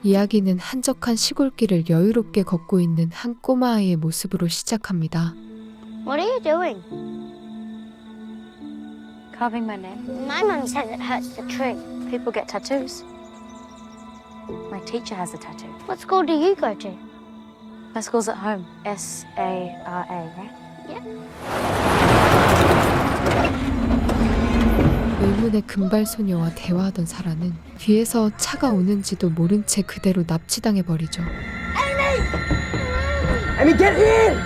이야기는 한적한 시골길을 여유롭게 걷고 있는 한 꼬마아이의 모습으로 시작합니다. What are you doing? Carving my name. My mum said it hurts the tree. People get tattoos. My teacher has a tattoo. What school do you go to? My school's at home. S-A-R-A, right? 의문의 금발소녀와 대화하던 사라는 뒤에서 차가 오는지도 모른 채 그대로 납치당해버리죠. Amy, get in!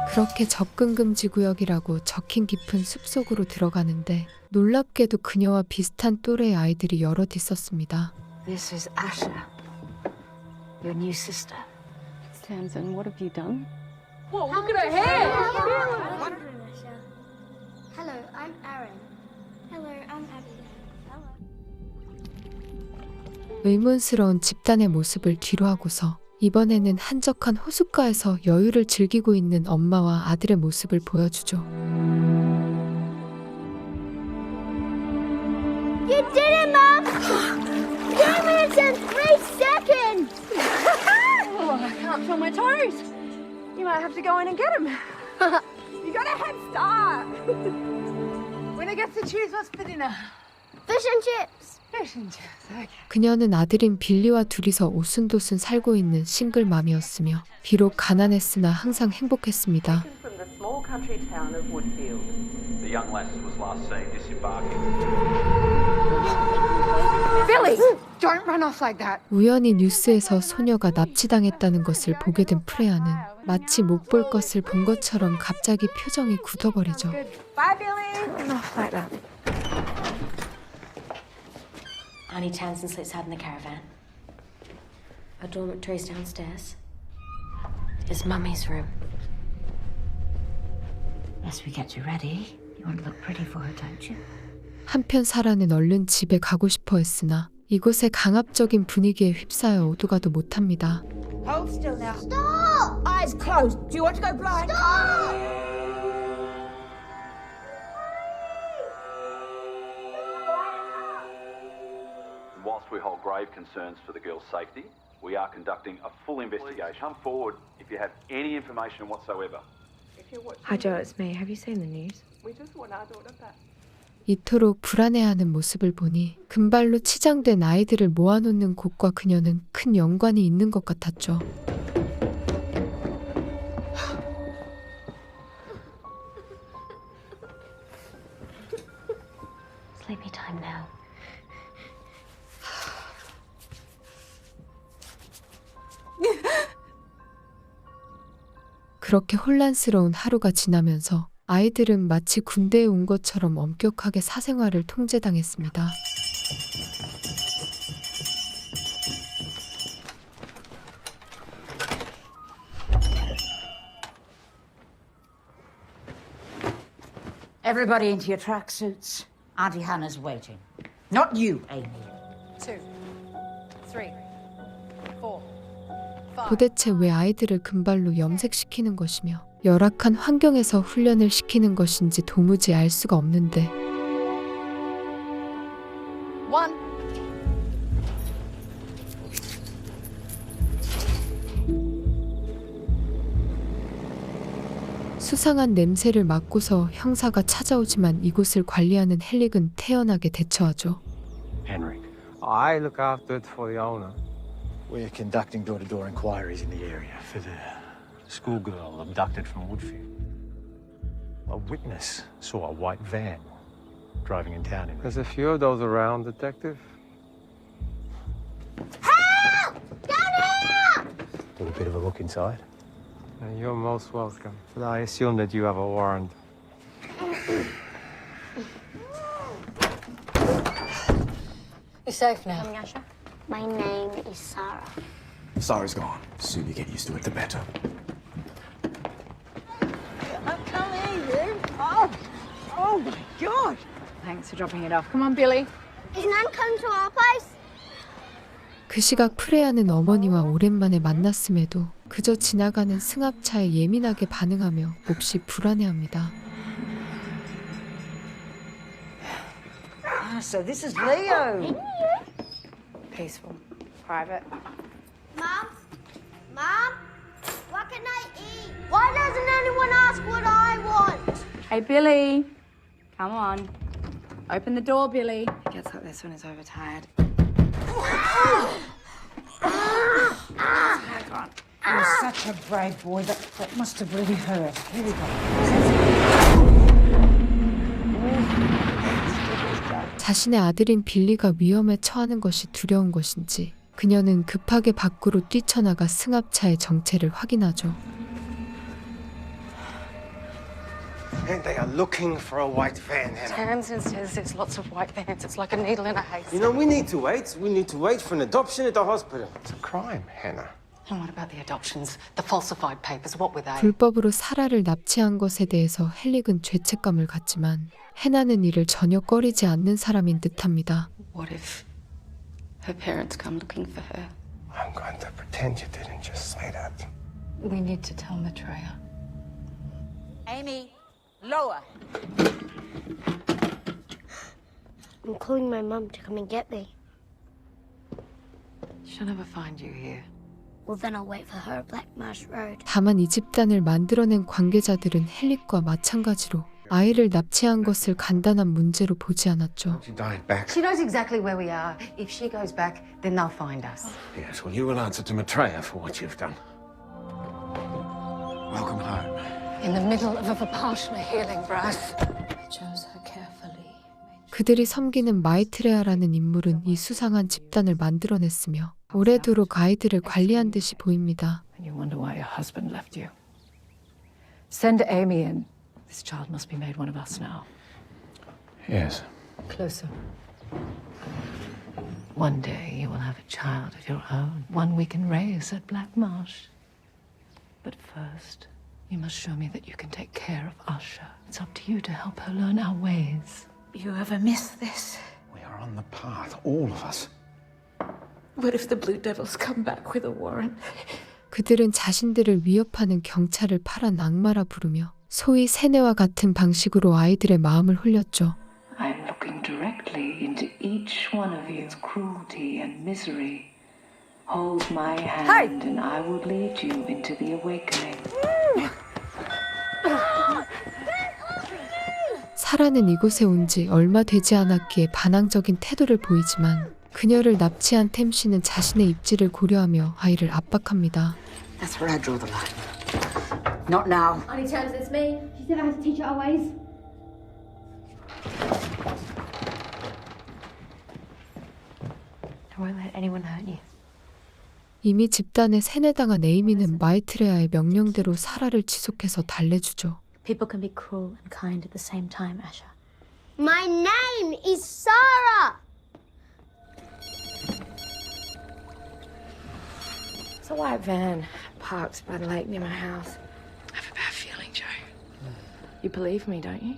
그렇게 접근 금지 구역이라고 적힌 깊은 숲속으로 들어가는데 놀랍게도 그녀와 비슷한 또래의 아이들이 여럿 있었습니다. This is Asha, your new sister. Tamsin, what have you done? Whoa, look at her hair! Hello, I'm Aaron. Hello, I'm Abby. 의문스러운 집단의 모습을 뒤로 하고서 이번에는 한적한 호숫가에서 여유를 즐기고 있는 엄마와 아들의 모습을 보여주죠. You did it, Mum! 2 minutes and 3 seconds! Oh, I can't feel my toes. You might have to go in and get them. You got a head start. Winner gets to choose what's for dinner. Fish and chips. Fish and chips, okay. 그녀는 아들인 빌리와 둘이서 오순도순 살고 있는 싱글맘이었으며 비록 가난했으나 항상 행복했습니다. From the small country town of Woodfield. The young lass was last seen disembarking. Billy, don't run off like that. 우연히 뉴스에서 소녀가 납치당했다는 것을 보게 된 프레아는 마치 못 볼 것을 본 것처럼 갑자기 표정이 굳어버리죠. Bye, Billy. Run off like that. Annie Tamsin sleeps out in the caravan. Our dormitory's downstairs. It's Mummy's room. As we get you ready, you want to look pretty for her, don't you? 한편 사라는 얼른 집에 가고 싶어 했으나 이곳의 강압적인 분위기에 휩싸여 오도 가도 못합니다. Hold still now. Stop! Eyes closed. Do you want to go blind? Stop! Whilst we hold grave concerns for the girl's safety, we are conducting a full investigation. Come forward if you have any information whatsoever. Hi Joe, it's me. Have you seen the news? We just want our daughter back. 이토록 불안해하는 모습을 보니 금발로 치장된 아이들을 모아놓는 곳과 그녀는 큰 연관이 있는 것 같았죠. Sleepy time now. 그렇게 혼란스러운 하루가 지나면서 아이들은 마치 군대에 온 것처럼 엄격하게 사생활을 통제당했습니다. Everybody into your tracksuits. Auntie Hannah's waiting. Not you, Amy. 2, 3, 4. 도대체 왜 아이들을 금발로 염색시키는 것이며 열악한 환경에서 훈련을 시키는 것인지 도무지 알 수가 없는데 1. 수상한 냄새를 맡고서 형사가 찾아오지만 이곳을 관리하는 헬릭은 태연하게 대처하죠. Henry. I look after it for the owner. We're conducting door-to-door inquiries in the area for the schoolgirl abducted from Woodfield. A witness saw a white van driving in town. There's a few of those around, Detective. Help! Down here! Took a bit of a look inside. And you're most welcome. But I assume that you have a warrant. You're safe now. My name is Sarah. Sarah's gone. The sooner you get used to it, the better. I'm coming, you. Oh my God. Thanks for dropping it off. Come on, Billy. Is Nan coming to our place? 그 시각 프레아는 어머니와 오랜만에 만났음에도 그저 지나가는 승합차에 예민하게 반응하며 몹시 불안해합니다. so this is Leo. Peaceful. Private. Mom? Mom? What can I eat? Why doesn't anyone ask what I want? Hey, Billy. Come on. Open the door, Billy. He gets like this when he's overtired. You're such a brave boy. That must have really hurt. Here we go. 자신의 아들인 빌리가 위험에 처하는 것이 두려운 것인지 그녀는 급하게 밖으로 뛰쳐나가 승합차의 정체를 확인하죠. And they are looking for a white van, Hannah. Tamsin says there's lots of white vans. It's like a needle in a haystack. You know, we need to wait. We need to wait for an adoption at the hospital. It's a crime, Hannah. And what about the adoptions? The falsified papers, what were they? 불법으로 사라를 납치한 것에 대해서 헬릭은 죄책감을 갖지만 해나는 이를 전혀 꺼리지 않는 사람인 듯합니다. What if her parents come looking for her? I'm going to pretend you didn't just say that. We need to tell Maitreya. Amy, lower. I'm calling my mum to come and get me. She'll never find you here. Well, then I'll wait for her at Black Marsh Road. 다만 이 집단을 만들어낸 관계자들은 헬릭과 마찬가지로 아이를 납치한 것을 간단한 문제로 보지 않았죠. She died back. She knows exactly where we are. If she goes back, then they'll find us. Yes, well, you will answer to Maitreya for what you've done. Welcome home. In the middle of a Vipassana healing breath. Chose her carefully. 그들이 섬기는 마이트레아라는 인물은 이 수상한 집단을 만들어냈으며 오래도록 아이들을 관리한 듯이 보입니다. And you wonder why your husband left you. Send Amy in. This child must be made one of us now. Yes. Closer. One day you will have a child of your own, one we can raise at Black Marsh. But first, you must show me that you can take care of Usher. It's up to you to help her learn our ways. You ever miss this? We are on the path, all of us. What if the Blue Devils come back with a warrant? 그들은 자신들을 위협하는 경찰을 파란 악마라 부르며 소위 세뇌와 같은 방식으로 아이들의 마음을 홀렸죠. I'm looking directly into each one of you's cruelty and misery. Hold my hand and I will lead you into the awakening. 사라는 이곳에 온 지 얼마 되지 않았기에 반항적인 태도를 보이지만 그녀를 납치한 템씨는 자신의 입지를 고려하며 아이를 압박합니다. That's where I draw the line. Not now. Auntie Tamsin, it's me. She said I had to teach her our ways. I won't let anyone hurt you. 이미 집단에 세뇌당한 에이미는 마이트레아의 명령대로 사라를 지속해서 달래주죠. People can be cruel and kind at the same time, Asher. My name is Sarah. It's a white van parked by the lake near my house. I have a bad feeling, Joe. You believe me, don't you?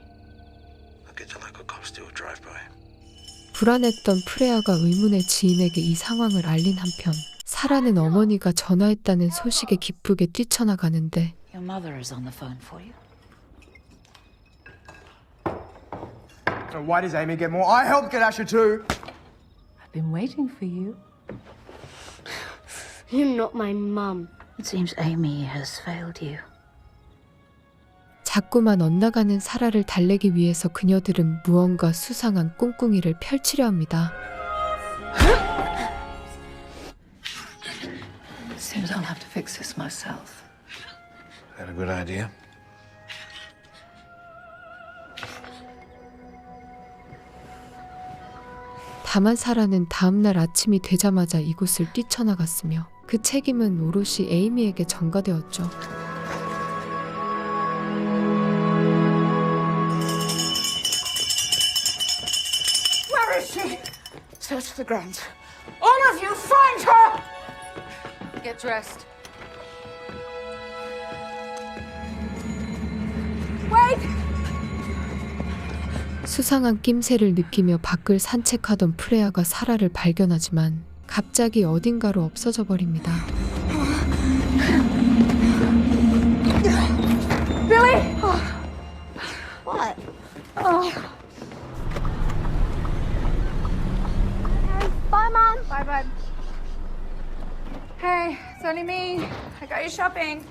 I'll get the local cops to do a drive-by. 불안했던 프레아가 의문의 지인에게 이 상황을 알린 한편 사라는 어머니가 전화했다는 소식에 기쁘게 뛰쳐나가는데 Your mother is on the phone for you. So why does Amy get more? I helped get Asher too. I've been waiting for you. You're not my mum. It seems Amy has failed you. 자꾸만 엇나가는 사라를 달래기 위해서 그녀들은 무언가 수상한 꿍꿍이를 펼치려 합니다. Seems I'll have to fix this myself. Is that a good idea? 다만 사라는 다음날 아침이 되자마자 이곳을 뛰쳐나갔으며 그 책임은 오롯이 에이미에게 전가되었죠. Where is she? Search the grounds. All of you, find her! Get dressed. 수상한 낌새를 느끼며 밖을 산책하던 프레아가 사라를 발견하지만 갑자기 어딘가로 없어져 버립니다. What? your shopping.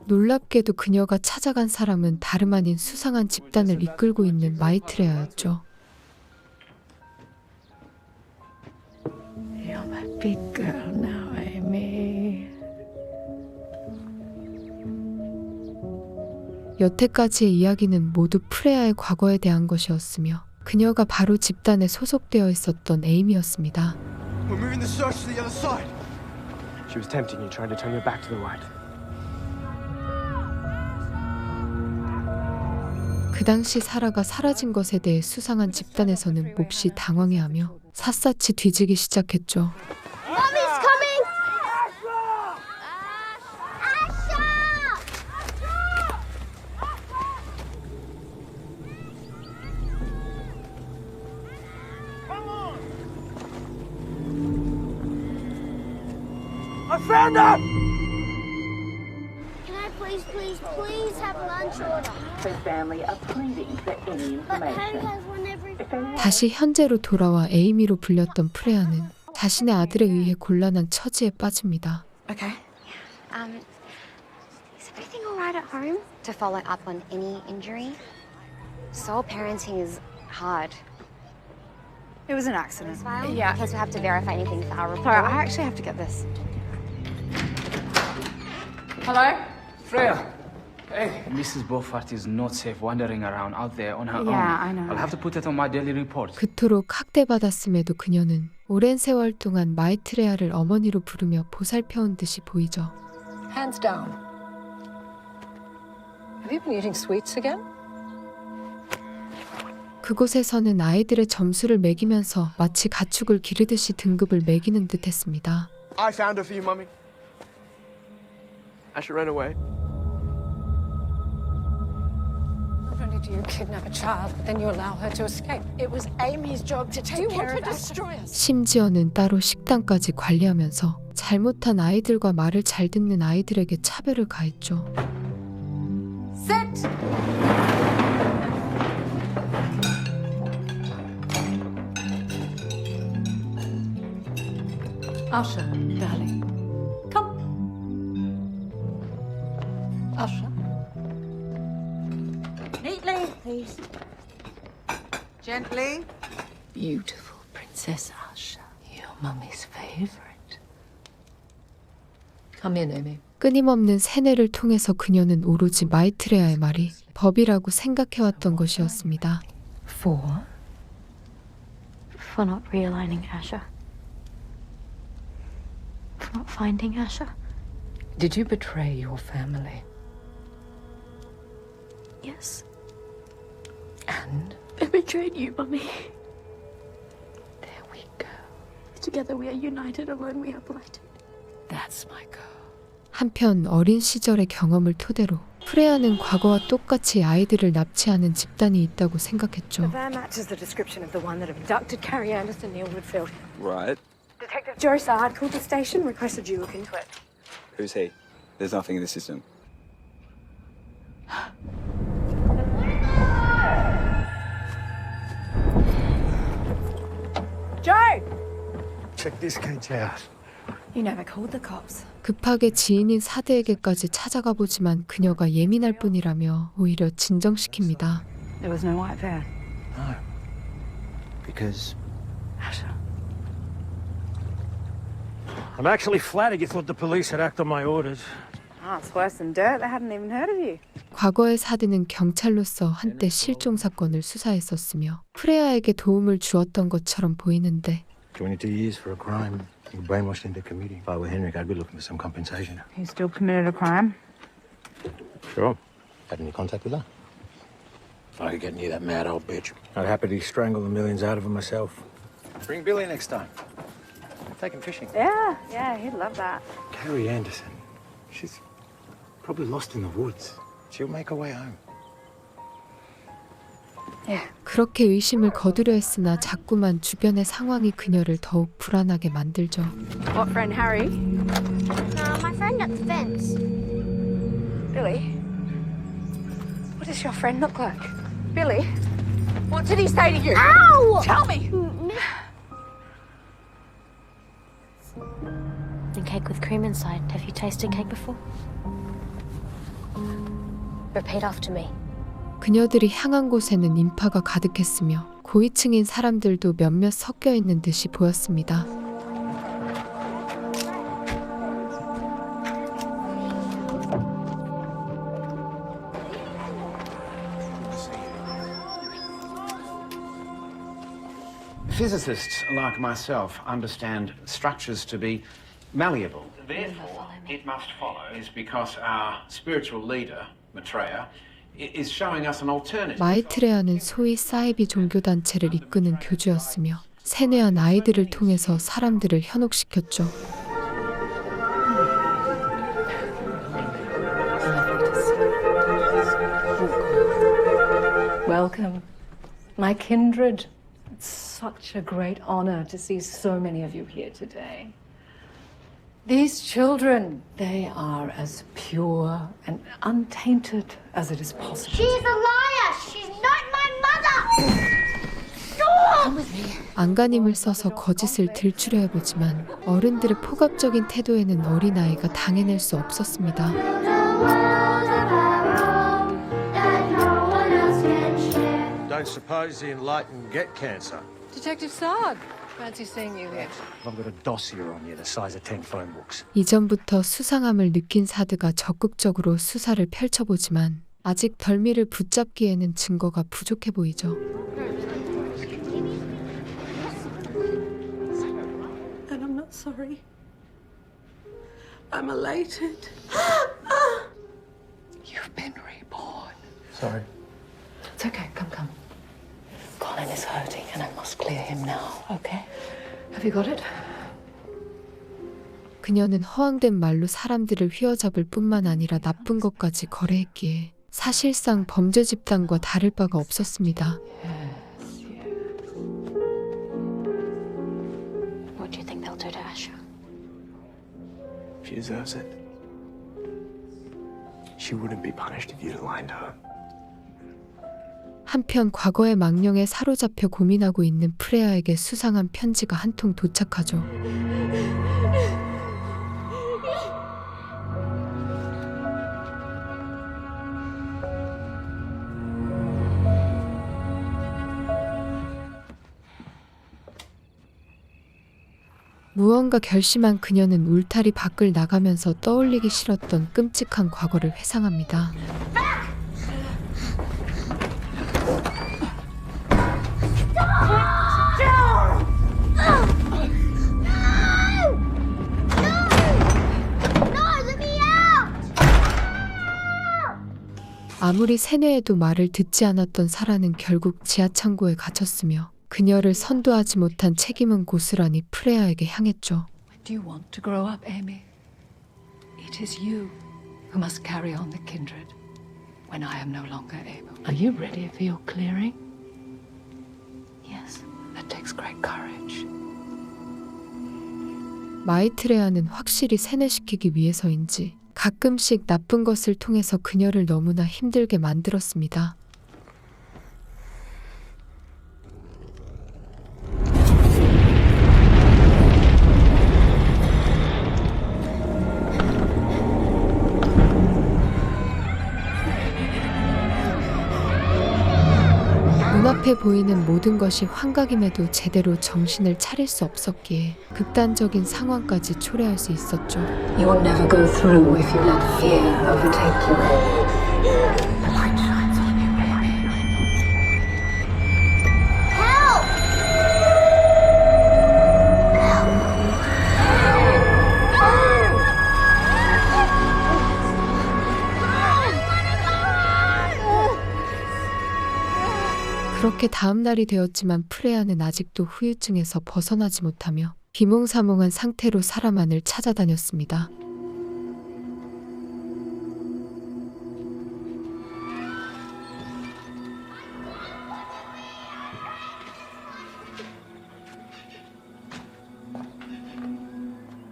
놀랍게도 그녀가 찾아간 사람은 다름 아닌 수상한 집단을 이끌고 있는 마이트레아였죠. You're my big girl now, Amy. 여태까지의 이야기는 모두 프레아의 과거에 대한 것이었으며 그녀가 바로 집단에 소속되어 있었던 에이미였습니다. We're moving the search to the other side. She was tempting you, trying to turn your back to the right. 그 당시 사라가 사라진 것에 대해 수상한 집단에서는 몹시 당황해하며 샅샅이 뒤지기 시작했죠. Mommy's coming! I found her! Can I please have lunch order? The family are pleading for any But Hank information. has one every 다시 현재로 돌아와 에이미로 불렸던 프레아는 자신의 아들에 의해 곤란한 처지에 빠집니다. Okay. Is everything all right at home? To follow up on any injury? Sole parenting is hard. It was an accident. File? Yeah. In case we have to verify anything for our report. Sorry, I actually have to get this. Hello? Freya! Hey, Mrs. Beaufort is not safe wandering around out there on her own. Yeah, I know. I'll have to put it on my daily report. 그토록 학대받았음에도 그녀는 오랜 세월 동안 마이트레아를 어머니로 부르며 보살펴온 듯이 보이죠. Hands down. Have you been eating sweets again? 그곳에서는 아이들의 점수를 매기면서 마치 가축을 기르듯이 등급을 매기는 듯 했습니다. I found her for you, Mummy. Asher ran away. Not only do you kidnap a child, but then you allow her to escape. It was Amy's job to take care of us. 심지어는 따로 식당까지 관리하면서 잘못한 아이들과 말을 잘 듣는 아이들에게 차별을 가했죠. Sit! Usher, darling. Come. Usher. Neatly, please. Gently. Beautiful Princess Usher. Your mummy's favorite. Come in, Amy. 끊임없는 세뇌를 통해서 그녀는 오로지 마이트레아의 말이 법이라고 생각해왔던 것이었습니다. For not realigning Asher. For not finding Asher. Did you betray your family? Yes. And? I betrayed you, Mummy. There we go. Together we are united, alone we are blighted. That's my girl. 한편 어린 시절의 경험을 토대로 프레아는 과거와 똑같이 아이들을 납치하는 집단이 있다고 생각했죠. The van matches the description of the one that abducted Carrie Anderson near Woodfield. Right. Detective Joe Sard called the station, requested you look into it. Who's he? There's nothing in the system. Joe! Check this cage out. You never called the cops. 급하게 지인인 사대에게까지 찾아가 보지만 그녀가 예민할 뿐이라며 오히려 진정시킵니다. There was no white van. No. Because Asher. I'm actually flattered you thought the police had acted on my orders. Oh, it's worse than dirt. They hadn't even heard of you. 과거의 사대는 경찰로서 한때 실종 사건을 수사했었으며 프레아에게 도움을 주었던 것처럼 보이는데 22 years for a crime you brainwashed into committing. If I were Henrik, I'd be looking for some compensation. You still committed a crime? Sure. Had any contact with her? If I could get near that mad old bitch, I'd happily strangle the millions out of her myself. Bring Billy next time. Take him fishing. Yeah, he'd love that. Carrie Anderson. She's probably lost in the woods. She'll make her way home. 그렇게 의심을 거두려 했으나 자꾸만 주변의 상황이 그녀를 더욱 불안하게 만들죠. What friend, Harry? No, my friend at the fence. Billy? What does your friend look like? Billy? What did he say to you? Ow! Tell me! cake with cream inside. Have you tasted cake before? Repeat after me. 그녀들이 향한 곳에는 인파가 가득했으며 고위층인 사람들도 몇몇 섞여 있는 듯이 보였습니다. Physicists like myself understand structures to be malleable. Therefore, it must follow is because our spiritual leader, Maitreya, is showing us an alternative. 마이트레아는 소위 사이비 종교단체를 이끄는 교주였으며 세뇌한 아이들을 통해서 사람들을 현혹시켰죠. Welcome, my kindred. It's such a great honor to see so many of you here today. These children, they are as pure and untainted as it is possible. She's a liar! She's not my mother! Come with me. 안간힘을 써서 거짓을 들추려 해보지만 어른들의 폭압적인 태도에는 어린아이가 당해낼 수 없었습니다. Don't suppose the enlightened get cancer. Detective Sard, fancy seeing you here. I've got a dossier on you the size of 10 phone books. 이전부터 수상함을 느낀 사드가 적극적으로 수사를 펼쳐보지만 아직 덜미를 붙잡기에는 증거가 부족해 보이죠. And I'm not sorry. I'm elated. You've been reborn. Sorry. It's okay, come. Colin is hurting and I must clear him now, okay? Have you got it? 그녀는 허황된 말로 사람들을 휘어잡을 뿐만 아니라 나쁜 것까지 거래했기에 사실상 범죄 집단과 다를 바가 없었습니다. What do you think they'll do to Asher? She deserves it. She wouldn't be punished if you'd lied to her. 한편 과거의 망령에 사로잡혀 고민하고 있는 프레아에게 수상한 편지가 한 통 도착하죠. 무언가 결심한 그녀는 울타리 밖을 나가면서 떠올리기 싫었던 끔찍한 과거를 회상합니다. 아무리 세뇌해도 말을 듣지 않았던 사라는 결국 지하창고에 갇혔으며 그녀를 선도하지 못한 책임은 고스란히 프레아에게 향했죠. When do you want to grow up, Amy? It is you who must carry on the kindred when I am no longer able. Are you ready for your clearing? Yes. That takes great courage. 마이트레아는 확실히 세뇌시키기 위해서인지 가끔씩 나쁜 것을 통해서 그녀를 너무나 힘들게 만들었습니다. 눈앞에 보이는 모든 것이 환각임에도 제대로 정신을 차릴 수 없었기에 극단적인 상황까지 초래할 수 있었죠. You will never go through if you let fear overtake you. The light shines on you, Amy. Help! 그렇게 다음 날이 되었지만 프레아는 아직도 후유증에서 벗어나지 못하며 비몽사몽한 상태로 사라만을 찾아다녔습니다.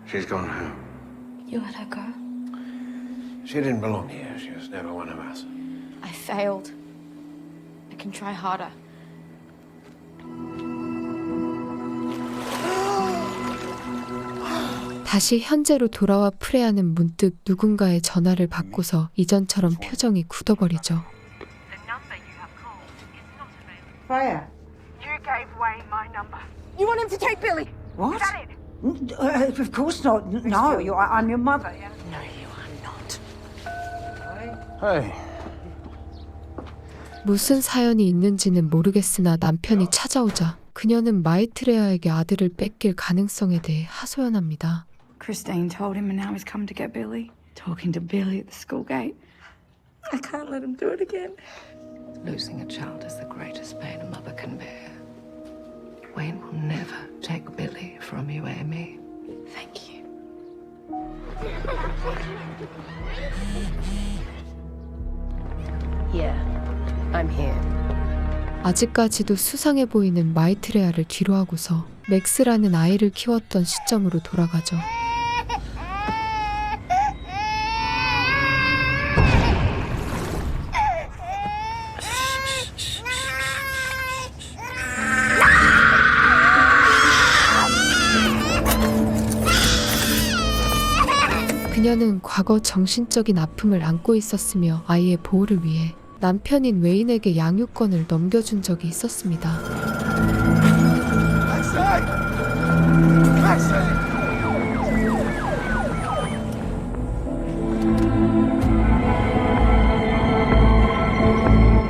She's gone home. You let her go? She didn't belong here. She was never one of us. I failed. I can try harder. 다시 현재로 돌아와 프레아는 문득 누군가의 전화를 받고서 이전처럼 표정이 굳어버리죠. Freya. You gave away my number. You want him to take Billy? What? Is that it? Of course not. No, I'm your mother. No, you are not. Hey. 무슨 사연이 있는지는 모르겠으나 남편이 찾아오자 그녀는 마이트레아에게 아들을 뺏길 가능성에 대해 하소연합니다. Christine told him and now he's come to get Billy. Talking to Billy at the school gate. I can't let him do it again. Losing a child is the greatest pain a mother can bear. Wayne will never take Billy from you, Amy. Thank you. Yeah, I'm here. 아직까지도 수상해 보이는 마이트레아를 뒤로하고서 맥스라는 아이를 키웠던 시점으로 돌아가죠. 그녀는 과거 정신적인 아픔을 안고 있었으며 아이의 보호를 위해 남편인 웨인에게 양육권을 넘겨준 적이 있었습니다.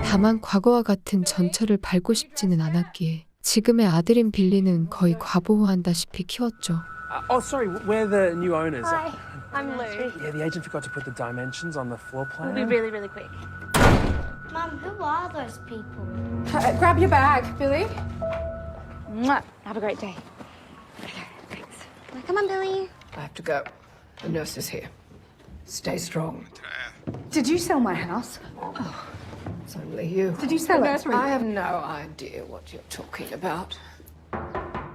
다만 과거와 같은 전철을 밟고 싶지는 않았기에 지금의 아들인 빌리는 거의 과보호한다시피 키웠죠. Oh, sorry, we're the new owners. Hi, I'm Lou. Yeah, the agent forgot to put the dimensions on the floor plan. We'll be really, really quick. Mum, who are those people? Grab your bag, Billy. Mwah. Have a great day. Thanks. Come on, Billy. I have to go. The nurse is here. Stay strong. Did you sell my house? Oh, it's only you. Did you sell it? I have no idea what you're talking about.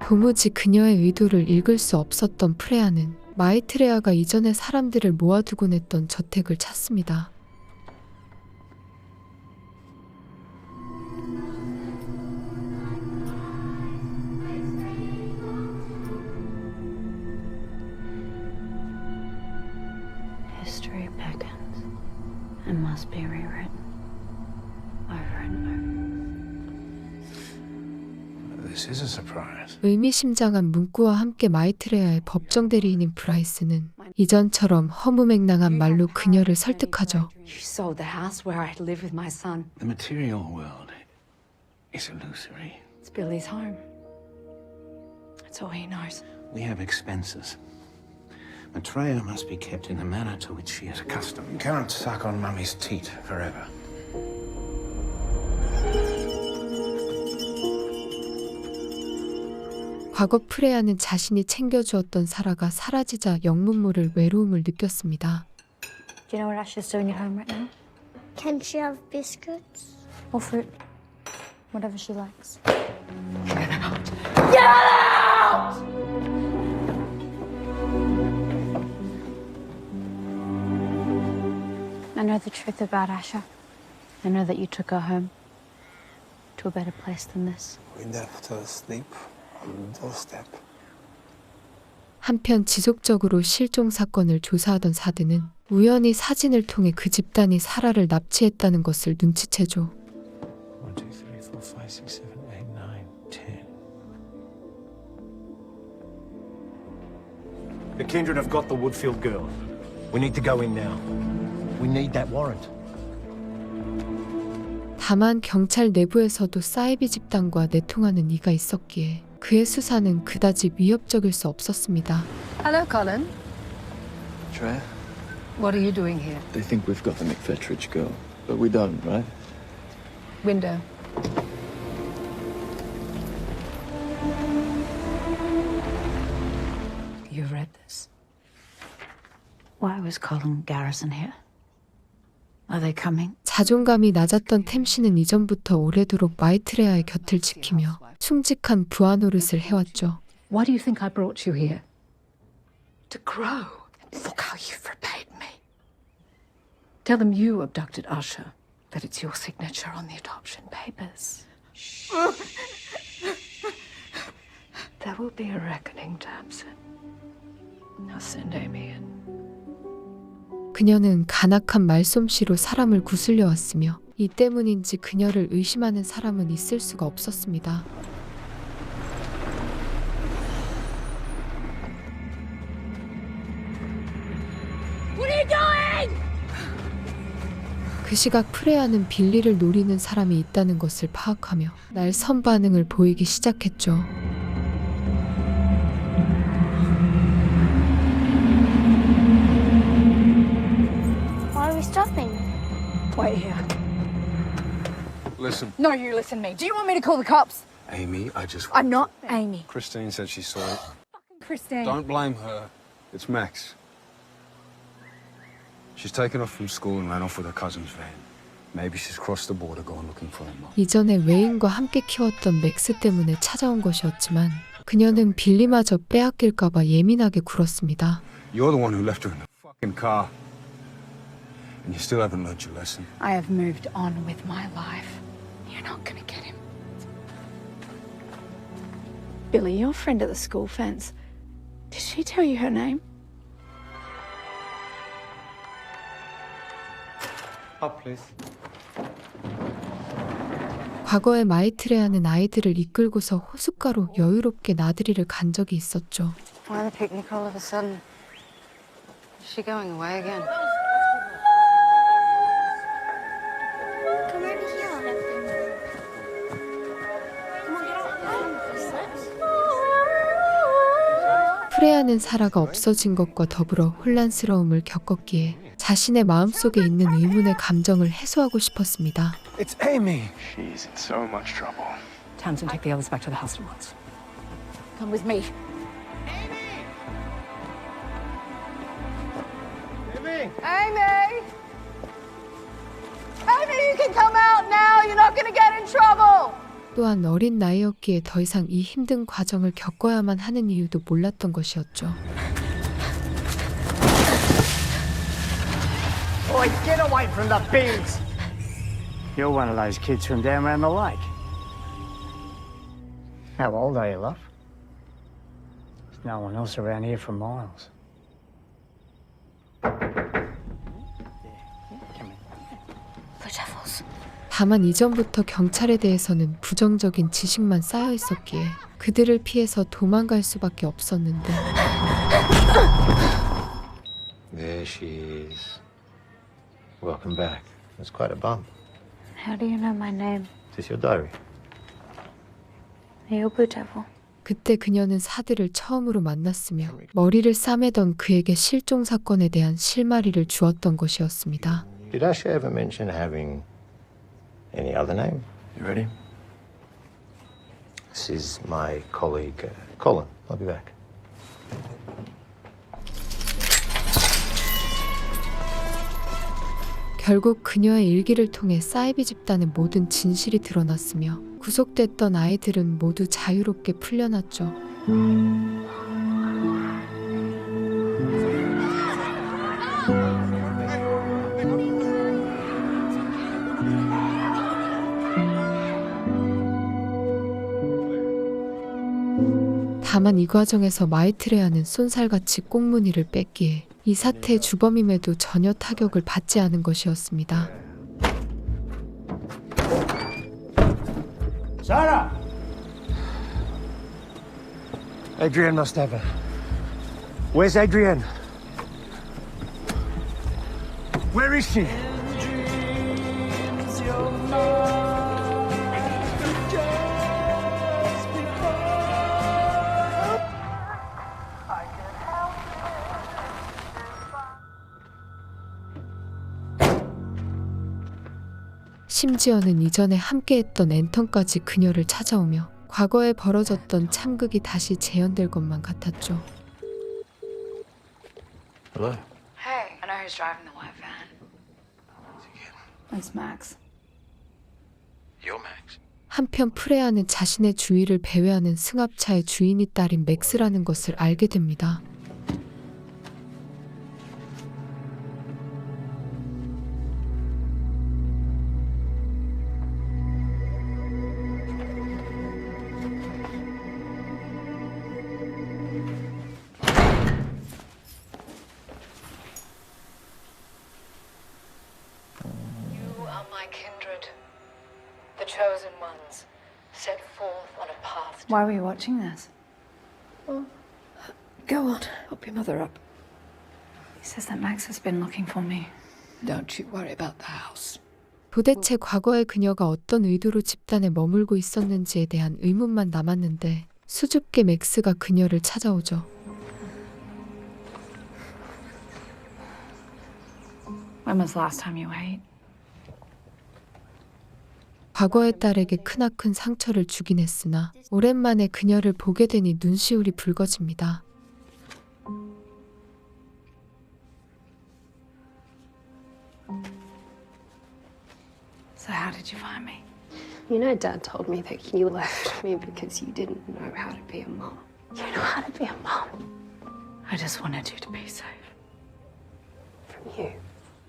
도무지 그녀의 의도를 읽을 수 없었던 프레아는 마이트레아가 이전에 사람들을 모아두곤 했던 저택을 찾습니다. History beckons and must be rewritten over and over. This is a surprise. 의미심장한 문구와 함께 마이트레아의 법정 대리인인 브라이스는 이전처럼 허무맹랑한 말로 그녀를 설득하죠. You sold the house where I'd live with my son. The material world is illusory. It's Billy's home. That's all he knows. We have expenses. Maitreya must be kept in the manner to which she is accustomed. You cannot suck on Mummy's teat forever. 과거 프레아는 자신이 챙겨주었던 사라가 사라지자 영문 모를 외로움을 느꼈습니다. Do you know what Ashley's doing at home right now? Can she have biscuits? Or fruit? Whatever she likes. I know the truth about Asha. I know that you took her home to a better place than this. We left her asleep on the doorstep. 한편 지속적으로 실종 사건을 조사하던 사드는 우연히 사진을 통해 그 집단이 사라를 납치했다는 것을 눈치채죠. 1, 2, 3, 4, 5, 6, 7, 8, 9, 10. The Kindred have got the Woodfield girl. We need to go in now. We need that warrant. 다만 경찰 내부에서도 사이비 집단과 내통하는 이가 있었기에 그의 수사는 그다지 위협적일 수 없었습니다. Hello, Colin. Treya, What are you doing here? they think we've got the McFetridge girl, but we don't, right? Window. You read this? Why was Colin Garrison here? Are they coming? 자존감이 낮았던 템씨는 이전부터 오래도록 마이트레아의 곁을 지키며 충직한 부하 노릇을 해왔죠. Why do you think I brought you here? To grow. Look how you've repaid me. Tell them you abducted Usher, that it's your signature on the adoption papers. There will be a reckoning, Tamsin. Now send Amy in. 그녀는 간악한 말솜씨로 사람을 구슬려 왔으며 이 때문인지 그녀를 의심하는 사람은 있을 수가 없었습니다. What are you doing? 그 시각 프레아는 빌리를 노리는 사람이 있다는 것을 파악하며 날 선반응을 보이기 시작했죠. Why are we stopping? Wait here. Listen, No, you listen to me. Do you want me to call the cops? Amy, I just... I'm not Amy. Christine said she saw it. Christine. Don't blame her. It's Max. She's taken off from school and ran off with her cousin's van. Maybe she's crossed the border going looking for her mom. 이전에 웨인과 함께 키웠던 맥스 때문에 찾아온 것이었지만 그녀는 빌리마저 빼앗길까봐 예민하게 굴었습니다. You're the one who left her in the fucking car. And you still haven't learned your lesson. I have moved on with my life. You're not gonna get him. Billy, your friend at the school fence, did she tell you her name? Up, please. 과거에 마이트레아는 아이들을 이끌고서 호숫가로 여유롭게 나들이를 간 적이 있었죠. Why the picnic all of a sudden? Is she going away again? Come over here. Come on, get out. 프레아는 사라가 없어진 것과 더불어 혼란스러움을 겪었기에 자신의 마음속에 있는 의문의 감정을 해소하고 싶었습니다. It's Amy. She's in so much trouble. Tamsin, take the others back to the house at once. Come with me. Amy! Amy! Amy, you can come out now. You're not gonna get in trouble. 또한 어린 나이였기에 더 이상 이 힘든 과정을 겪어야만 하는 이유도 몰랐던 것이었죠. Boy, get away from the bins! You're one of those kids from down around the lake. How old are you, love? There's no one else around here for miles. 다만 이전부터 경찰에 대해서는 부정적인 지식만 쌓여 있었기에 그들을 피해서 도망갈 수밖에 없었는데. There she is. Welcome back. That's quite a bump. How do you know my name? Is this your diary? Are you Blue Devil? 그때 그녀는 사드를 처음으로 만났으며 머리를 싸매던 그에게 실종 사건에 대한 실마리를 주었던 것이었습니다. Did Asha ever mention having any other name? You ready? This is my colleague, Colin. I'll be back. 결국 그녀의 일기를 통해 사이비 집단의 모든 진실이 드러났으며 구속됐던 아이들은 모두 자유롭게 풀려났죠. 다만 이 과정에서 마이트레아는 쏜살같이 꽁무니를 뺐기에 이 사태의 주범임에도 전혀 타격을 받지 않은 것이었습니다. Sarah! Adrienne must have her. Where's Adrienne? Where is she? 심지어는 이전에 함께했던 앤턴까지 그녀를 찾아오며 과거에 벌어졌던 참극이 다시 재현될 것만 같았죠. Hello. Hey, I know who's driving the white van. It's Max. You're Max. 한편 프레아는 자신의 주위를 배회하는 승합차의 주인이 딸인 맥스라는 것을 알게 됩니다. kindred, the chosen ones, set forth on a path. Why were you watching this? Go on, help your mother up. He says that Max has been looking for me. Don't you worry about the house. 도대체 과거의 그녀가 어떤 의도로 집단에 머물고 있었는지에 대한 의문만 남았는데 수줍게 맥스가 그녀를 찾아오죠. When was the last time you ate? 과거의 딸에게 크나큰 상처를 주긴 했으나 오랜만에 그녀를 보게 되니 눈시울이 붉어집니다. So how did you find me? You know, Dad told me that you left me because you didn't know how to be a mom. You know how to be a mom. I just wanted you to be safe. From you.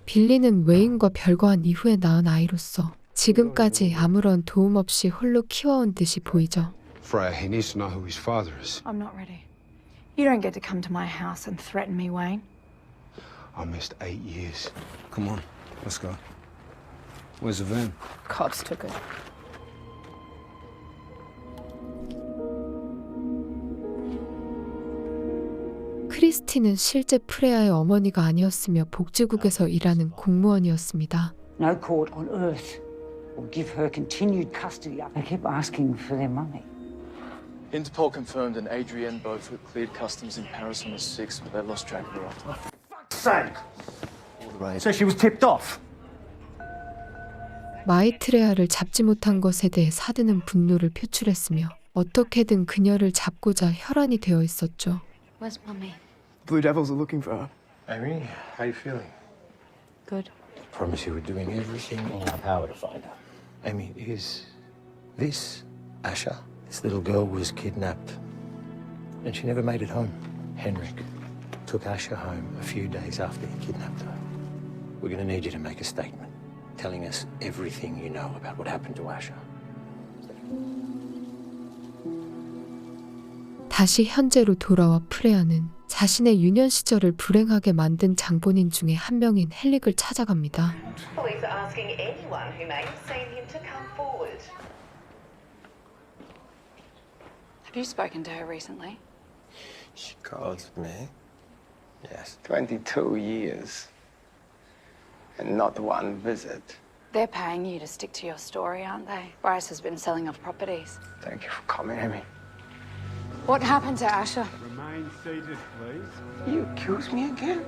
빌리는 웨인과 별거한 이후에 낳은 아이로서 지금까지 아무런 도움 없이 홀로 키워온 듯이 보이죠. Freya, he needs to know who his father is. I'm not ready. You don't get to come to my house and threaten me, Wayne. I missed 8 years. Come on, let's go. Where's the van? Cops took it. 크리스티는 실제 프레아의 어머니가 아니었으며 복지국에서 일하는 공무원이었습니다. No court on earth will give her continued custody. They keep asking for their money. Interpol confirmed an Adrienne Beaufort cleared customs in Paris on the 6th, but they lost track of her after. Sake! All the rage. So she was tipped off. 마이트레아를 잡지 못한 것에 대해 사드는 분노를 표출했으며 어떻게든 그녀를 잡고자 혈안이 되어 있었죠. Where's Mummy? Blue Devils are looking for her. Amy, how you feeling? Good. Promise you we're doing everything in our power to find her. Amy, is this Asha? This little girl was kidnapped and she never made it home. Henrik took Asha home a few days after he kidnapped her. We're going to need you to make a statement telling us everything you know about what happened to Asha. 다시 현재로 돌아와 프레아는 자신의 유년 시절을 불행하게 만든 장본인 중에 한 명인 헬릭을 찾아갑니다. Police are asking anyone who may have seen him to come forward. Have you spoken to her recently? She called me. Yes. 22 years. And not one visit. They're paying you to stick to your story, aren't they? Bryce has been selling off properties. Thank you for coming, Amy. What happened to Asha? Remain seated, please. You accuse me again?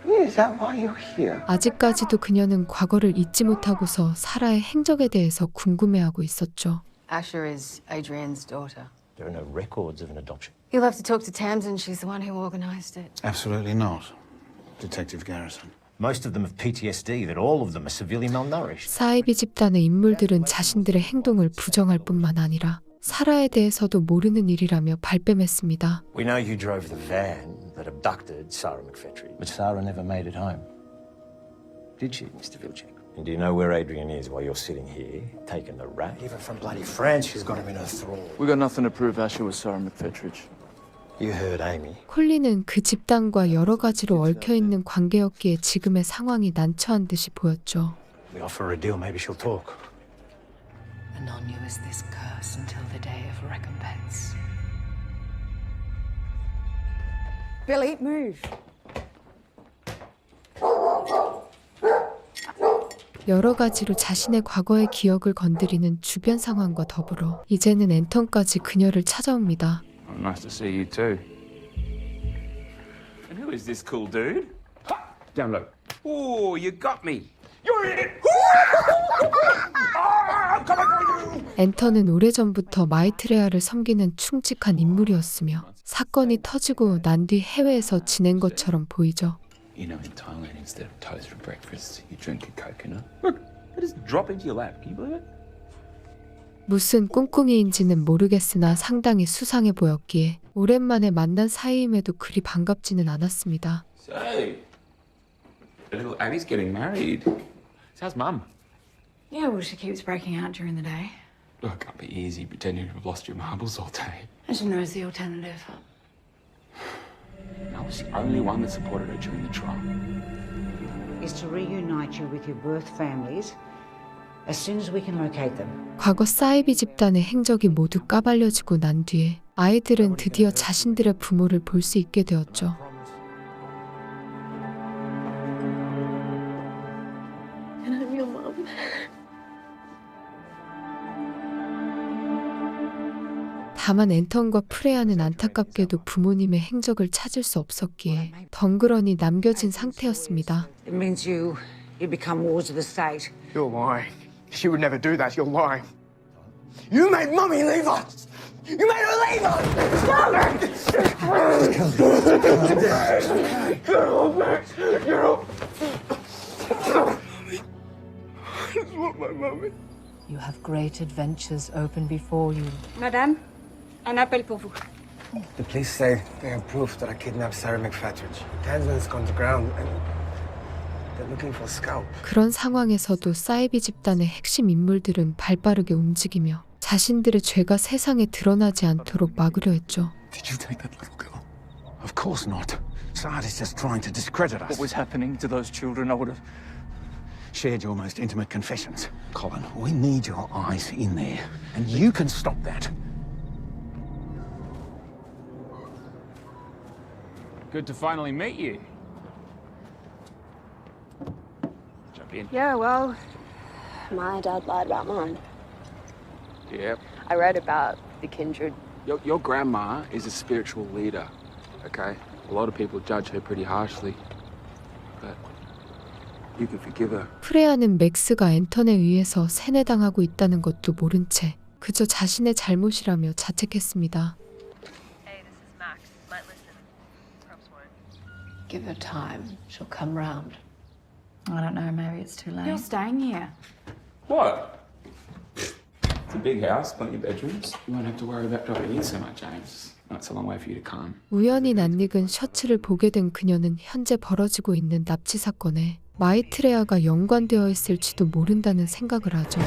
Is that why you're here? 아직까지도 그녀는 과거를 잊지 못하고서 사라의 행적에 대해서 궁금해하고 있었죠. Asha is Adrienne's daughter. There are no records of an adoption. You'll have to talk to Tamsin. She's the one who organised it. Absolutely not. Detective Garrison. Most of them have PTSD, that all of them are severely malnourished. 사이비 집단의 인물들은 자신들의 행동을 부정할 뿐만 아니라 사라에 대해서도 모르는 일이라며 발뺌했습니다. We know you drove the van that abducted Sarah McFetridge, but Sarah never made it home. Did she, Mr. Vilcek? And do you know where Adrienne is while you're sitting here, taking the rat? Even from bloody France, she's got him in her thrall. We got nothing to prove Asha was Sarah McFetridge. You heard Amy. 콜린은 그 집단과 여러 가지로 얽혀있는 관계였기에 지금의 상황이 난처한 듯이 보였죠. We offer her a deal, maybe she'll talk. And on you is this curse until the day of recompense. Billy, move. 여러 가지로 자신의 과거의 기억을 건드리는 주변 상황과 더불어 이제는 앤턴까지 그녀를 찾아옵니다. Oh, nice to see you too. And who is this cool dude? Down low. Oh, you got me. You're in it. I'm coming for you. 앤턴은 오래전부터 마이트레아를 섬기는 충직한 인물이었으며 사건이 터지고 난 뒤 해외에서 지낸 것처럼 보이죠. You know, in Thailand, instead of toast for breakfast, you drink a coconut. Look, it just drop into your lap. Can you believe it? 무슨 꿍꿍이인지는 모르겠으나 상당히 수상해 보였기에 오랜만에 만난 사이임에도 그리 반갑지는 않았습니다. So, little Abby's getting married. So how's Mum? Yeah, well, she keeps breaking out during the day. Look, it can't be easy pretending to have lost your marbles all day. And she knows the alternative. I was the only one that supported her during the trial. Is to reunite you with your birth families as soon as we can locate them. 과거 사이비 집단의 행적이 모두 까발려지고 난 뒤에 아이들은 드디어 자신들의 부모를 볼 수 있게 되었죠. And I'm your mom. 다만 앤턴과 프레아는 안타깝게도 부모님의 행적을 찾을 수 없었기에 덩그러니 남겨진 상태였습니다. It means you become wards of the state. You're lying. She would never do that. You're lying. You made Mummy leave us! You made her leave us! Stop it! Get off me! Get off! Mummy. I just want my mummy. You have great adventures open before you. Madame, un appel pour vous. The police say they have proof that I kidnapped Sarah McFetridge. Tansman's gone to ground and they're looking for a scalp. 그런 상황에서도 사이비 집단의 핵심 인물들은 발빠르게 움직이며 자신들의 죄가 세상에 드러나지 않도록 막으려 했죠. Did you take that little girl? Of course not. Saad is just trying to discredit us. What was happening to those children? I would have... Shared your most intimate confessions. Colin, we need your eyes in there. And you can stop that. Good to finally meet you. Jump in. Yeah, well, my dad lied about mine. Yep. I read about the kindred. Your grandma is a spiritual leader, okay? A lot of people judge her pretty harshly. But you can forgive her. 프레아는 맥스가 앤턴에 의해서 세뇌당하고 있다는 것도 모른 채 그저 자신의 잘못이라며 자책했습니다. Give her time. She'll come round. I don't know, maybe it's too late. You're staying here. What? It's a big house, plenty of bedrooms. You won't have to worry about dropping in so much, James. That's a long way for you to come. 우연히 낯익은 셔츠를 보게 된 그녀는 현재 벌어지고 있는 납치 사건에 마이트레아가 연관되어 있을지도 모른다는 생각을 하죠.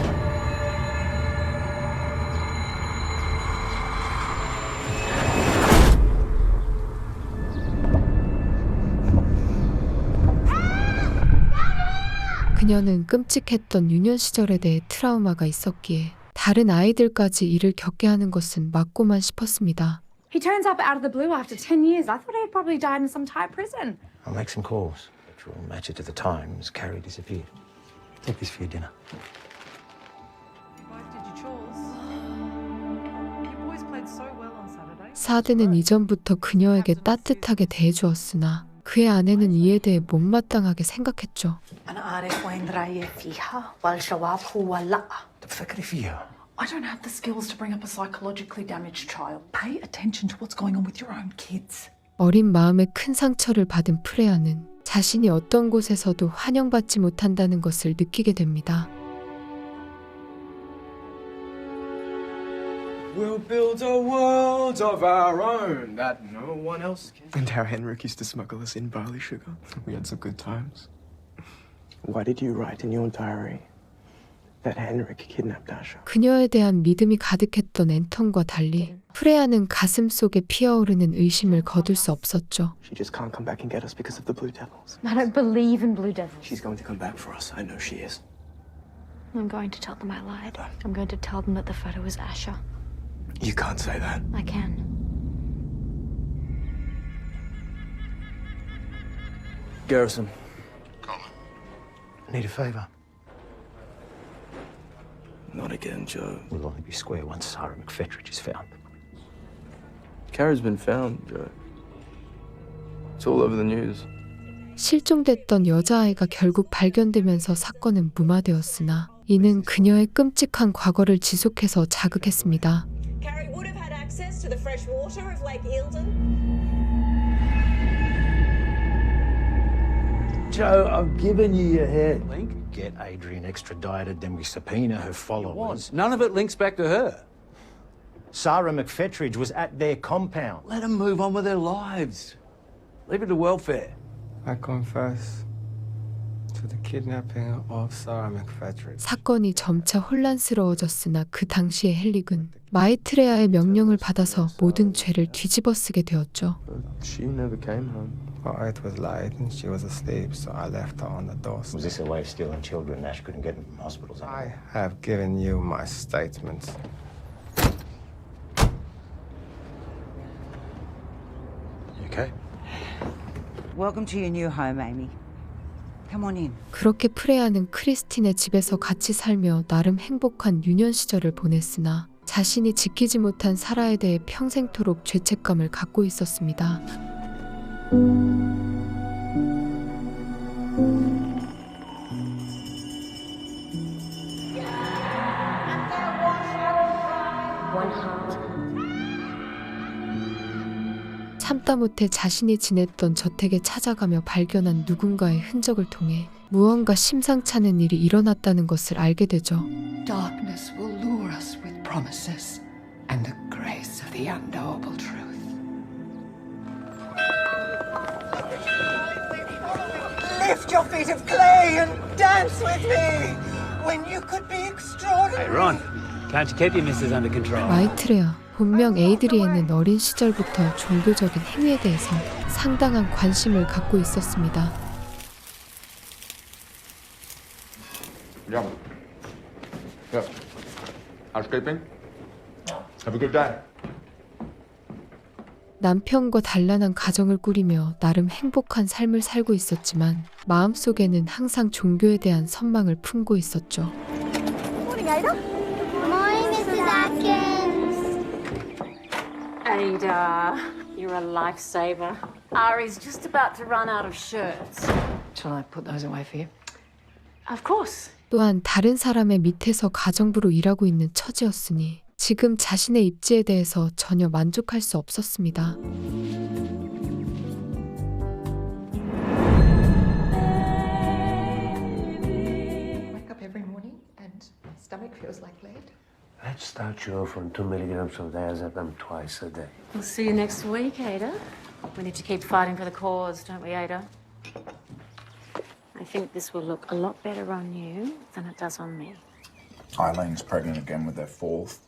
그녀는 끔찍했던 유년 시절에 대해 트라우마가 있었기에 다른 아이들까지 이를 겪게 하는 것은 맞고만 싶었습니다. He turns up out of the blue after 10 years. I thought he had probably died in some Thai prison. I'll make some calls, which will match it to the times Carrie disappeared. Take this for your dinner. 사드는 이전부터 그녀에게 따뜻하게 대해주었으나 그의 아내는 이에 대해 못마땅하게 생각했죠. I don't have the skills to bring up a psychologically damaged child. Pay attention to what's going on with your own kids. 어린 마음에 큰 상처를 받은 프레아는 자신이 어떤 곳에서도 환영받지 못한다는 것을 느끼게 됩니다. We'll build a world of our own that no one else can. And how Henrik used to smuggle us in barley sugar. We had some good times. Why did you write in your diary that Henrik kidnapped Asha? 그녀에 대한 믿음이 가득했던 앤턴과 달리 프레아는 가슴 속에 피어오르는 의심을 거둘 수 없었죠. She just can't come back and get us because of the Blue Devils. I don't believe in Blue Devils. She's going to come back for us. I know she is. I'm going to tell them I lied. I'm going to tell them that the photo was Asha. You can't say that. I can. Garrison. I need a favour. Not again, Joe. We'll only be square once Sarah McFetridge is found. Kara's been found, Joe. It's all over the news. 실종됐던 여자아이가 결국 발견되면서 사건은 무마되었으나 이는 그녀의 끔찍한 과거를 지속해서 자극했습니다. Carrie would have had access to the fresh water of Lake Eildon. Joe, I've given you your head. Link? Get Adrian extradited, then we subpoena her followers. None of it links back to her. Sarah McFetridge was at their compound. Let them move on with their lives. Leave it to welfare. I confess to the kidnapping of Sarah McFetridge. 사건이 점차 혼란스러워졌으나 그 당시의 헬릭은 마이트레아의 명령을 받아서 모든 죄를 뒤집어쓰게 되었죠. She never came home. Well, it was light and she was asleep, so I left her on the doorstep. Was this a way of stealing children? Ash couldn't get them from hospitals. I have given you my statement. You okay? Welcome to your new home, Amy. Come on in. 그렇게 프레아는 크리스틴의 집에서 같이 살며 나름 행복한 유년 시절을 보냈으나 자신이 지키지 못한 사라에 대해 평생토록 죄책감을 갖고 있었습니다. 참다 못해 자신이 지냈던 저택에 찾아가며 발견한 누군가의 흔적을 통해 무언가 심상찮은 일이 일어났다는 것을 알게 되죠. Darkness will lure us with promises and the grace of the unknowable truth. Lift your feet of clay and dance with me when you could be extraordinary. Hey, Ron, can't you keep your missus under control? 마이트레아, 본명 에이드리엔은 어린 시절부터 종교적인 행위에 대해서 상당한 관심을 갖고 있었습니다. Yep. Yep. Housekeeping? Have a good day. 남편과 단란한 가정을 꾸리며 나름 행복한 삶을 살고 있었지만 마음속에는 항상 종교에 대한 선망을 품고 있었죠. Morning, Ada. Good morning, Mrs. Atkins. Ada, you're a lifesaver. Ari's just about to run out of shirts. Shall I put those away for you? Of course. 또한 다른 사람의 밑에서 가정부로 일하고 있는 처지였으니 지금 자신의 입지에 대해서 전혀 만족할 수 없었습니다. Wake up every morning and my stomach feels like lead. Let's start you off on 2 milligrams of diazepam twice a day. We'll see you next week, Ada. We need to keep fighting for the cause, don't we, Ada? I think this will look a lot better on you than it does on me. Eileen's pregnant again with their fourth.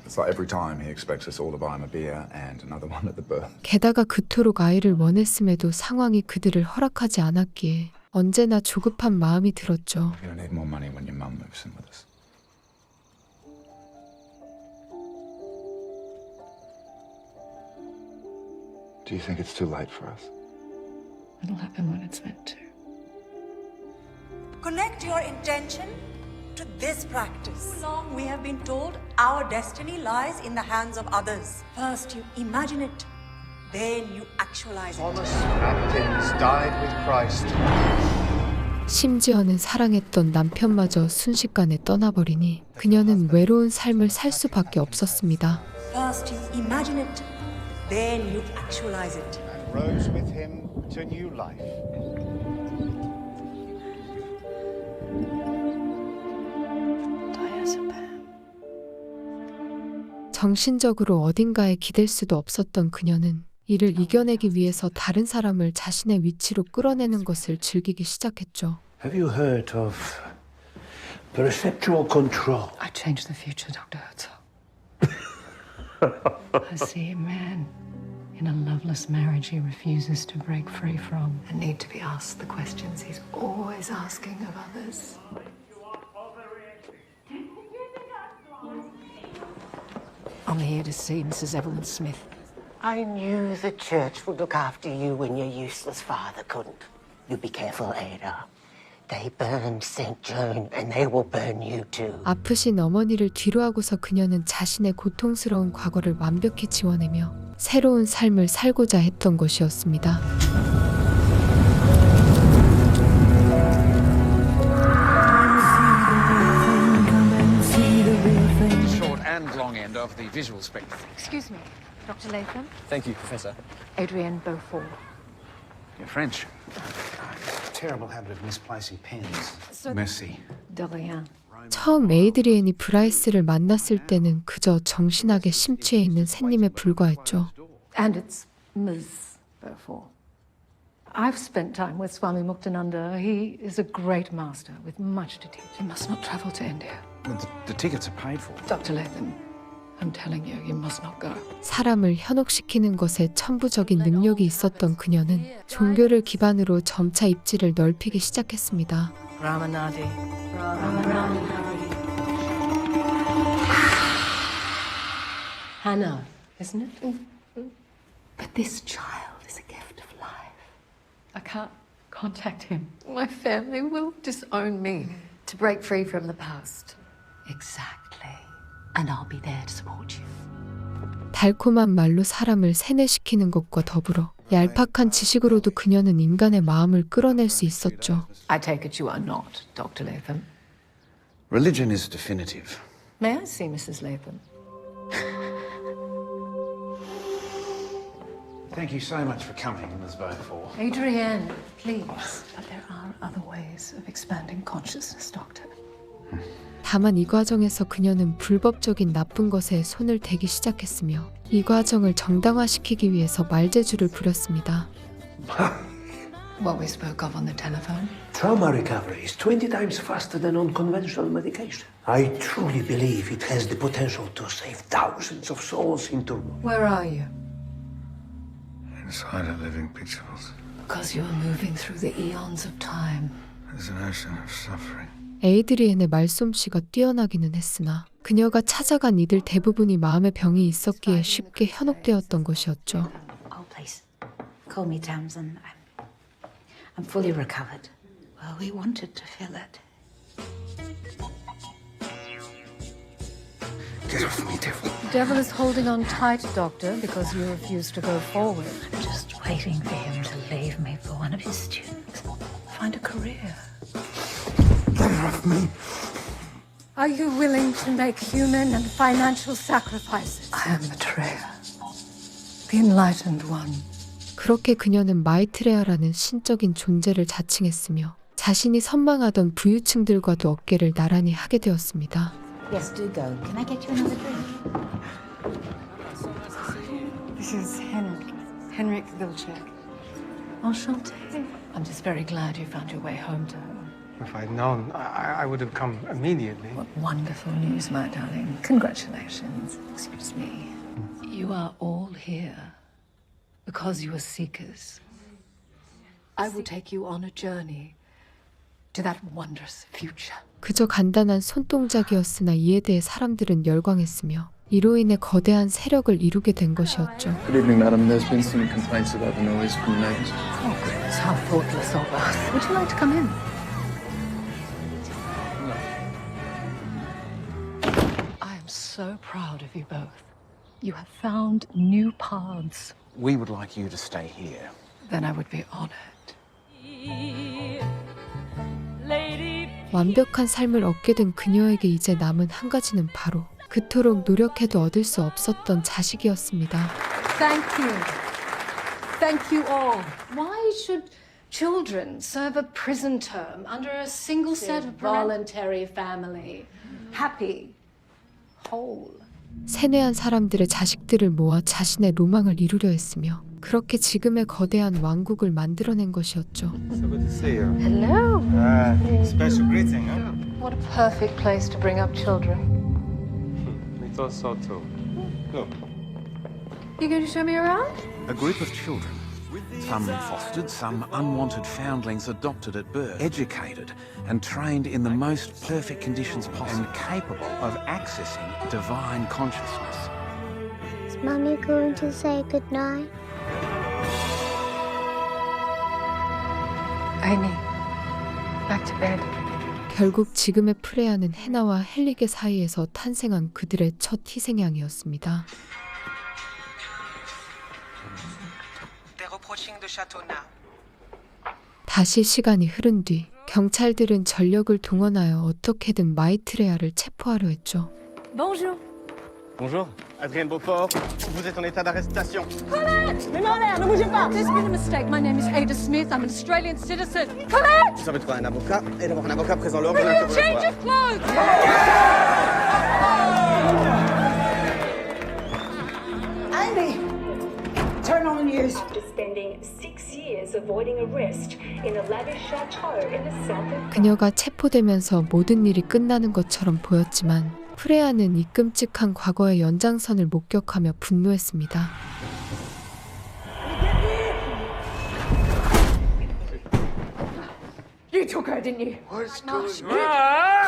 It's like every time he expects us all to buy him a beer and another one at the birth. 게다가 그토록 아이를 원했음에도 상황이 그들을 허락하지 않았기에 언제나 조급한 마음이 들었죠. You're gonna need more money when your mum moves in with us. Do you think it's too late for us? It'll happen when it's meant to. Connect your intention to this practice. Too long we have been told our destiny lies in the hands of others. First you imagine it, then you actualize it. Thomas Atkins died with Christ. 심지어는 사랑했던 남편마저 순식간에 떠나버리니 그녀는 외로운 삶을 살 수밖에 없었습니다. First you imagine it, then you actualize it. And rose with him to new life. 정신적으로 어딘가에 기댈 수도 없었던 그녀는 이를 이겨내기 위해서 다른 사람을 자신의 위치로 끌어내는 것을 즐기기 시작했죠. Have you heard of perceptual control? I changed the future, Dr. Herzog. I see a man in a loveless marriage he refuses to break free from and need to be asked the questions he's always asking of others. I'm here to see Mrs. Evelyn Smith. I knew the church would look after you when your useless father couldn't. You be careful, Ada. They burned St. Joan and they will burn you too. 아프신 어머니를 뒤로하고서 그녀는 자신의 고통스러운 과거를 완벽히 지워내며 새로운 삶을 살고자 했던 것이었습니다. Short and long end of the visual spectrum. Excuse me, Dr. Latham. Thank you, Professor. Adrienne Beaufort. You're French. Terrible habit of misplacing pens. Merci. De rien. 처음 에이드리엔이 브라이스를 만났을 때는 그저 정신하게 심취해 있는 새님에 불과했죠. And it's Ms. Beaufort. I've spent time with Swami Muktananda. He is a great master with much to teach. You must not travel to India. The tickets are paid for. Dr. Latham, I'm telling you, you must not go. 사람을 현혹시키는 것에 천부적인 능력이 있었던 그녀는 종교를 기반으로 점차 입지를 넓히기 시작했습니다. Ramanadi. Hannah, isn't it? But this child is a gift of life. I can't contact him. My family will disown me. To break free from the past. Exactly. And I'll be there to support you. 달콤한 말로 사람을 세뇌시키는 것과 더불어 얄팍한 지식으로도 그녀는 인간의 마음을 끌어낼 수 있었죠. I take it you are not, Dr. Latham. Religion is definitive. May I see Mrs. Latham? Thank you so much for coming, Ms. Beaufort. Adrienne, please. But there are other ways of expanding consciousness, Doctor. 다만 이 과정에서 그녀는 불법적인 나쁜 것에 손을 대기 시작했으며 이 과정을 정당화시키기 위해서 말재주를 부렸습니다. What we spoke of on the telephone? Trauma recovery is 20 times faster than on conventional medication. I truly believe it has the potential to save thousands of souls in Turmoil. Where are you? Inside a living pictures. Because you're moving through the eons of time. There's an ocean of suffering. 에이드리엔의 말솜씨가 뛰어나기는 했으나 그녀가 찾아간 이들 대부분이 마음의 병이 있었기에 쉽게 현혹되었던 것이었죠. Oh, please. Call me Tamsin. I'm fully recovered. Well, we wanted to feel it. Get off me, devil. The devil is holding on tight, Doctor, because you refuse to go forward. I'm just waiting for him to leave me for one of his students. Find a career. Get off me. Are you willing to make human and financial sacrifices? I am Maitreya, the enlightened one. 그렇게 그녀는 마이트레아라는 신적인 존재를 자칭했으며 자신이 선망하던 부유층들과도 어깨를 나란히 하게 되었습니다. Yes, do go. Can I get you another drink? This is Henrik Vilcek. Enchanté. I'm just very glad you found your way home to her. If I'd known, I would have come immediately. What wonderful news, my darling. Congratulations. Excuse me. You are all here because you are seekers. I will take you on a journey to that wondrous future. 그저 간단한 손동작이었으나 이에 대해 사람들은 열광했으며 이로 인해 거대한 세력을 이루게 된 것이었죠. Good evening, madam. There's been some complaints about the noise from the neighbors. Oh, goodness, how thoughtless of us. Would you like to come in? I am so proud of you both. You have found new paths. We would like you to stay here. Then I would be honored. 완벽한 삶을 얻게 된 그녀에게 이제 남은 한 가지는 바로 그토록 노력해도 얻을 수 없었던 자식이었습니다. Thank you. Thank you all. Why should children serve a prison term under a single set of voluntary family? Happy, whole. 세뇌한 사람들의 자식들을 모아 자신의 로망을 이루려 했으며 그렇게 지금의 거대한 왕국을 만들어낸 것이었죠. So good to see you. Hello. Special greeting, huh? What a perfect place to bring up children. We thought so too. Look. You going to show me around? A group of children. Some fostered, some unwanted foundlings adopted at birth, educated and trained in the most perfect conditions possible and capable of accessing divine consciousness. Is Mummy going to say goodnight? Amy, back to bed. 결국 지금의 프레아는 해나와 헬릭의 사이에서 탄생한 그들의 첫 희생양이었습니다. 다시 시간이 흐른 뒤 경찰들은 전력을 동원하여 어떻게든 마이트레아를 체포하려 했죠. Bonjour. Bonjour. Adrienne Beaufort, vous êtes en état d'arrestation. Colette! Les mains en l'air, ne bougez pas! There's been a mistake. My name is Ada Smith. I'm an Australian citizen. Colette! Vous avez trouvé un avocat et d'avoir un avocat présent lors de Will you change l'interrogatoire. your clothes? Amy! Turn on the news. After spending 6 years avoiding arrest in a lavish chateau in the south of 그녀가 체포되면서 모든 일이 끝나는 것처럼 보였지만 프레아는 이 끔찍한 과거의 연장선을 목격하며 분노했습니다. You took her, didn't you? What's going on?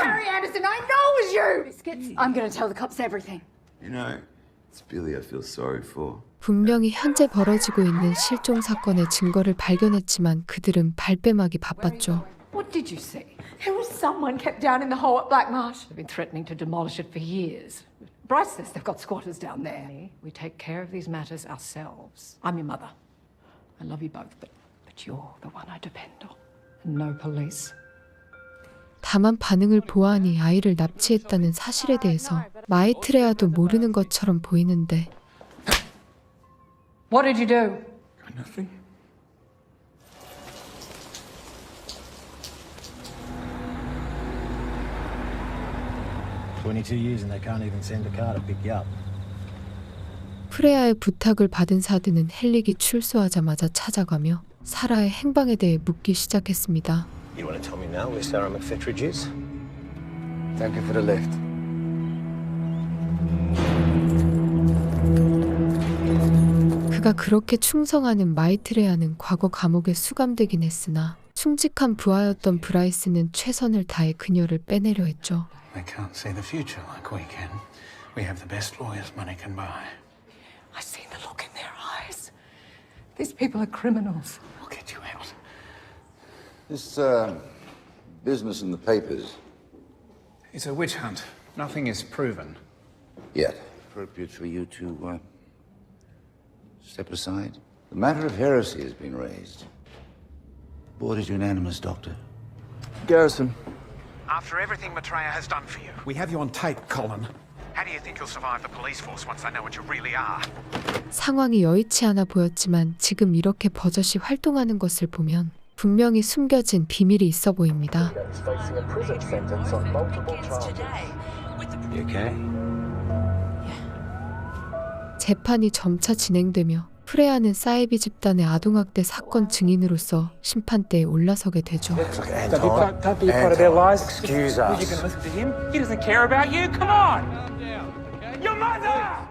Carrie Anderson, I know it was you! Biscuits. I'm gonna tell the cops everything. You know, it's Billy I feel sorry for. 분명히 현재 벌어지고 있는 실종 사건의 증거를 발견했지만 그들은 발뺌하기 바빴죠. What did you see? There was someone kept down in the hole at Black Marsh. They've been threatening to demolish it for years. Bryce says they've got squatters down there. We take care of these matters ourselves. I'm your mother. I love you both, but you're the one I depend on. And no police. 다만 반응을 보아하니 아이를 납치했다는 사실에 대해서 마이트레아도 모르는 것처럼 보이는데 What did you do? Nothing. $22 and they can't even send a car to pick you up. 프레아의 부탁을 받은 사드는 헬릭이 출소하자마자 찾아가며 사라의 행방에 대해 묻기 시작했습니다. You want to tell me now where Sarah McFetridge is? Thank you for the lift. 그가 그렇게 충성하는 마이트레아는 과거 감옥에 수감되긴 했으나 충직한 부하였던 브라이스는 최선을 다해 그녀를 빼내려 했죠. They can't see the future like we can. We have the best lawyers money can buy. I see the look in their eyes. These people are criminals. We'll get you out. This business in the papers. It's a witch hunt. Nothing is proven. Yet. Appropriate for you to step aside. The matter of heresy has been raised. Board is unanimous, Doctor. Garrison. After everything Maitreya has done for you, we have you on tape, Colin. How do you think you'll survive the police force once they know what you really are? 상황이 여의치 않아 보였지만 지금 이렇게 버젓이 활동하는 것을 보면 분명히 숨겨진 비밀이 있어 보입니다. You okay? 재판이 점차 진행되며 프레아는 사이비 집단의 아동학대 사건 증인으로서 심판대에 올라서게 되죠. Don't be part of their lies. Excuse us. You can listen to him. He doesn't care about you. Come on. Your mother!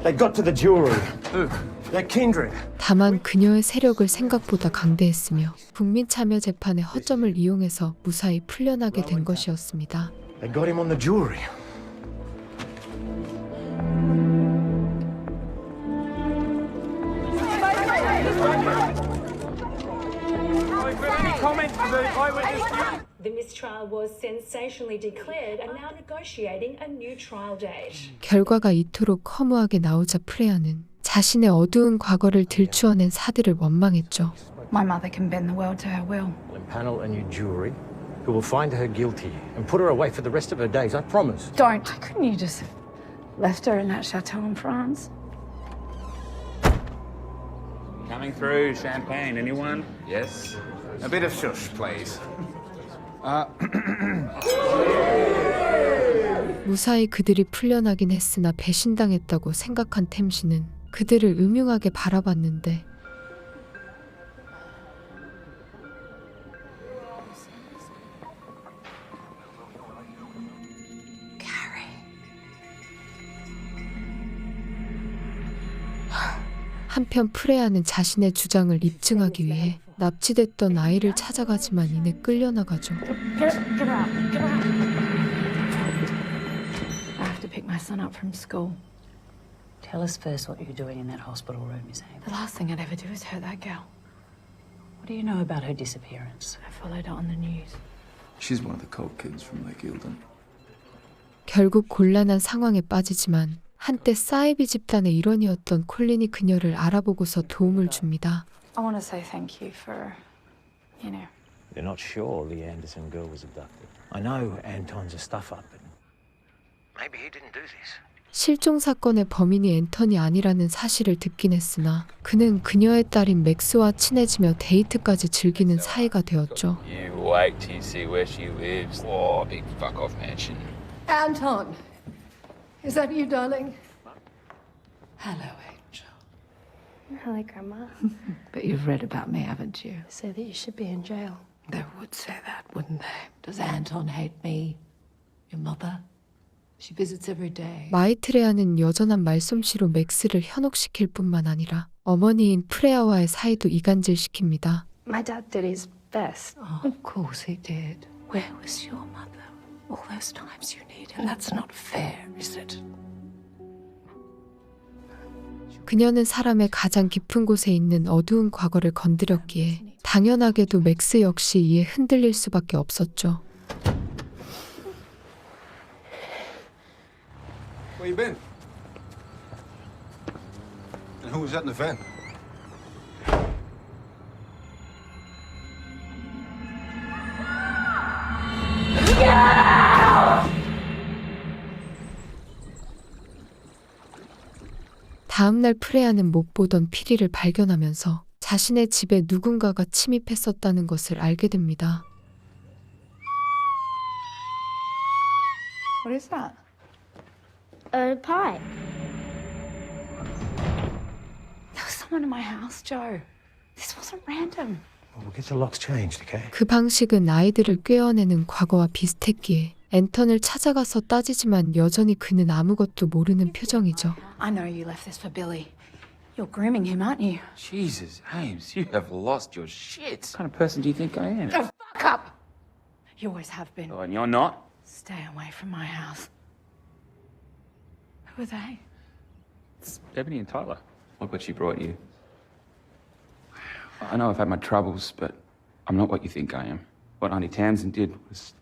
They got to the jewelry. They're kindred. 다만 그녀의 세력을 생각보다 강대했으며 국민 참여 재판의 허점을 이용해서 무사히 풀려나게 된 것이었습니다. They got him on the jewelry. The mistrial was sensationally declared and now negotiating a new trial date. 결과가 이토록 허무하게 나오자 프레아는 자신의 어두운 과거를 들추어낸 사드를 원망했죠. My mother can bend the world to her will. Impanel a new jury who will find her guilty and put her away for the rest of her days, I promise. Don't. Couldn't you just have left her in that chateau in France? Coming through, champagne. Anyone? Yes. A bit of shush, please. 무사히 그들이 풀려나긴 했으나 배신당했다고 생각한 템시는 그들을 음흉하게 바라봤는데 한편 프레아는 자신의 주장을 입증하기 위해 납치됐던 아이를 찾아가지만 이내 끌려나가죠. Get her out. Get her out. I have to pick my son up from school. Tell us first what you're doing in that hospital room, Miss Hayward. The last thing I'd ever do is hurt that girl. What do you know about her disappearance? I followed her on the news. She's one of the cult kids from Lake Eildon. 결국 곤란한 상황에 빠지지만 한때 사이비 집단의 일원이었던 콜린이 그녀를 알아보고서 도움을 줍니다. I want to say thank you for, you know. They're not sure the Anderson girl was abducted. I know Anton's a stuff-up, but maybe he didn't do this. 실종 사건의 범인이 앤턴이 아니라는 사실을 듣긴 했으나 그는 그녀의 딸인 맥스와 친해지며 데이트까지 즐기는 사이가 되었죠. You wait till you see where she lives. Oh, big fuck off mansion. Anton, is that you, darling? Hello, Angel. Hello, Grandma. But you've read about me, haven't you? Say that you should be in jail. They would say that, wouldn't they? Does Anton hate me? Your mother? She visits every day. 마이트레아는 여전한 말솜씨로 맥스를 현혹시킬 뿐만 아니라 어머니인 프레아와의 사이도 이간질시킵니다. My dad did his best. Oh, of course he did. Where was your mother? All those times you needed. And that's not fair, is it? 그녀는 사람의 가장 깊은 곳에 있는 어두운 과거를 건드렸기에 당연하게도 맥스 역시 이에 흔들릴 수밖에 없었죠. Where you been? And who was that in the van? 다음 날 프레아는 못 보던 피리를 발견하면서 자신의 집에 누군가가 침입했었다는 것을 알게 됩니다. What is that? A pie. There was someone in my house, Joe. This wasn't random. Well, we'll get the locks changed, okay? 그 방식은 아이들을 꿰어내는 과거와 비슷했기에 앤턴을 찾아가서 따지지만 여전히 그는 아무것도 모르는 표정이죠. I know you left this for Billy. You're grooming him, aren't you? Jesus, Ames, you have lost your shit. What kind of person do you think I am? Oh, fuck up! You always have been. Oh, and you're not? Stay away from my house. Who are they? It's Ebony and Tyler. Look what she brought you. I know I've had my troubles, but I'm not what you think I am. What Auntie Tamsin did was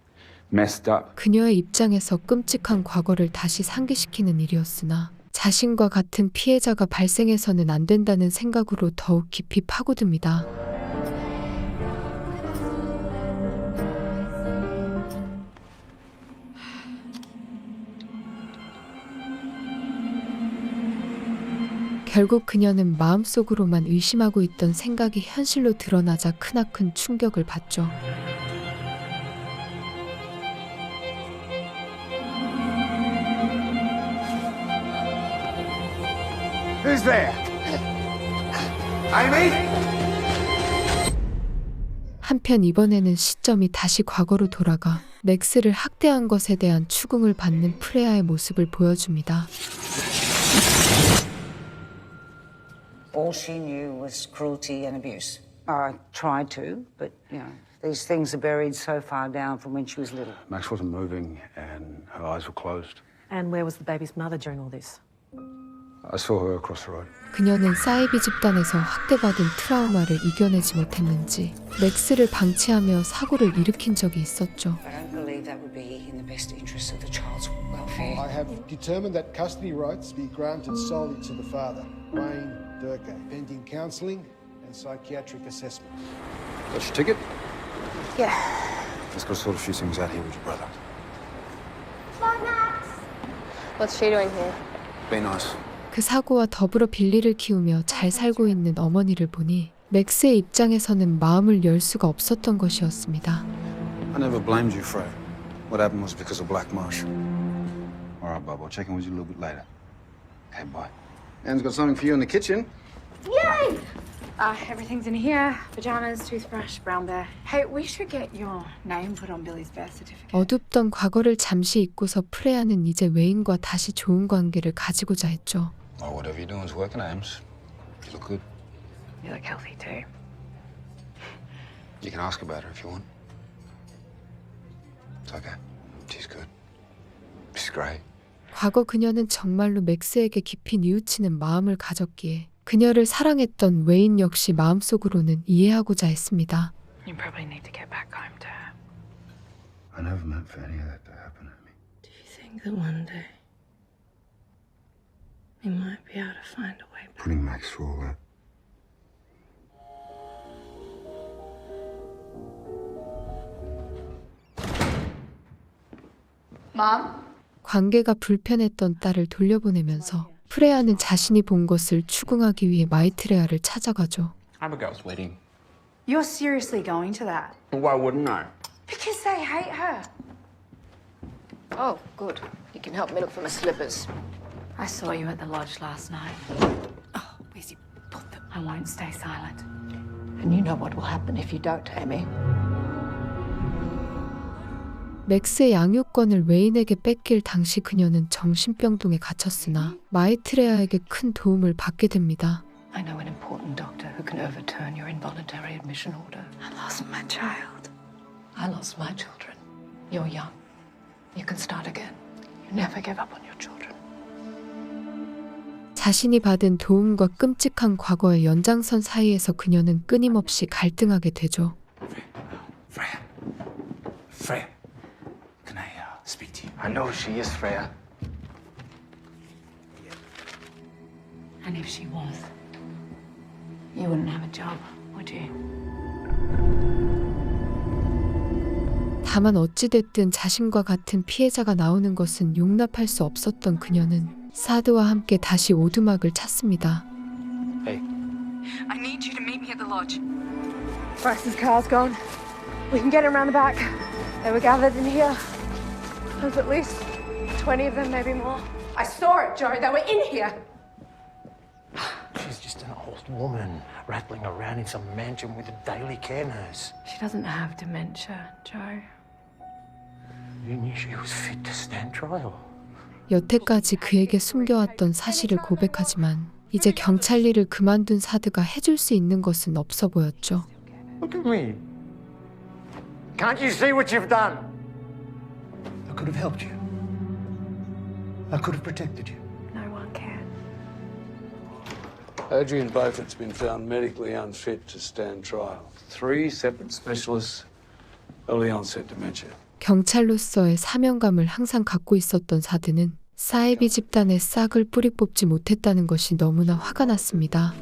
messed up. 그녀의 입장에서 끔찍한 과거를 다시 상기시키는 일이었으나 자신과 같은 피해자가 발생해서는 안 된다는 생각으로 더욱 깊이 파고듭니다. 결국 그녀는 마음속으로만 의심하고 있던 생각이 현실로 드러나자 크나큰 충격을 받죠. Who's there? Amy? 한편 이번에는 시점이 다시 과거로 돌아가 맥스를 학대한 것에 대한 추궁을 받는 프레아의 모습을 보여줍니다. All she knew was cruelty and abuse. I tried to, but, you know, these things are buried so far down from when she was little. Max wasn't moving and her eyes were closed. And where was the baby's mother during all this? I saw her across the road. 그녀는 사이비 집단에서 학대받은 트라우마를 이겨내지 못했는지 맥스를 방치하며 사고를 일으킨 적이 있었죠. I don't believe that would be in the best interest of the child's welfare. I have determined that custody rights be granted solely to the father, Wayne Durkee, pending counselling and psychiatric assessment. Got your ticket? Yeah. Let's go sort a few things out here with your brother. Bye, Max. What's she doing here? Be nice. 그 사고와 더불어 빌리를 키우며 잘 살고 있는 어머니를 보니 맥스의 입장에서는 마음을 열 수가 없었던 것이었습니다. I never blamed you, Fred. What happened was because of Black Marsh. All right, Bob. I'll check in with you a little bit later. Okay, bye. Anne's got something for you in the kitchen. Yay! Everything's in here. Pajamas, toothbrush, brown bear. Hey, we should get your name put on Billy's birth certificate. 어둡던 과거를 잠시 잊고서 프레아는 이제 웨인과 다시 좋은 관계를 가지고자 했죠. Oh, whatever you're doing is working, Ames. You look good. You look healthy too. You can ask about her if you want. It's okay. She's good. She's great. 과거 그녀는 정말로 맥스에게 깊이 뉘우치는 마음을 가졌기에 그녀를 사랑했던 웨인 역시 마음속으로는 이해하고자 했습니다. You probably need to get back home to her. I never meant for any of that to happen to me. Do you think that one day we might be able to find a way back? Putting Max through all that. Mom? 관계가 불편했던 딸을 돌려보내면서 프레아는 자신이 본 것을 추궁하기 위해 마이트레아를 찾아가죠. Abigail's wedding. You're seriously going to that? Why wouldn't I? Because they hate her. Oh, good. You can help me look for my slippers. I saw you at the lodge last night. Oh, where's you put them? I won't stay silent. And you know what will happen if you don't, Amy. 맥스의 양육권을 웨인에게 뺏길 당시 그녀는 정신병동에 갇혔으나 마이트레아에게 큰 도움을 받게 됩니다. I know an important doctor who can overturn your involuntary admission order. I lost my child. I lost my children. You're young. You can start again. You never give up on your children. 자신이 받은 도움과 끔찍한 과거의 연장선 사이에서 그녀는 끊임없이 갈등하게 되죠. Freya, can I speak to you? I know she is Freya. And if she was, you wouldn't have a job, would you? 다만 어찌됐든 자신과 같은 피해자가 나오는 것은 용납할 수 없었던 그녀는 사드와 함께 다시 오두막을 찾습니다. Hey. I need you to meet me at the lodge. Bryce's car's gone. We can get him around the back. They were gathered in here. There's at least 20 of them, maybe more. I saw it, Joe. They were in here. She's just an old woman rattling around in some mansion with a daily care nurse. She doesn't have dementia, Joe. You knew she was fit to stand trial. 여태까지 그에게 숨겨왔던 사실을 고백하지만 이제 경찰 일을 그만둔 사드가 해줄 수 있는 것은 없어 보였죠. Look at me. Can't you see what you've done? I could have helped you. I could have protected you. No one can. Adrian Beaufort's been found medically unfit to stand trial. 3 separate specialists, early onset dementia. 경찰로서의 사명감을 항상 갖고 있었던 사드는 사이비 집단의 싹을 뿌리 뽑지 못했다는 것이 너무나 화가 났습니다.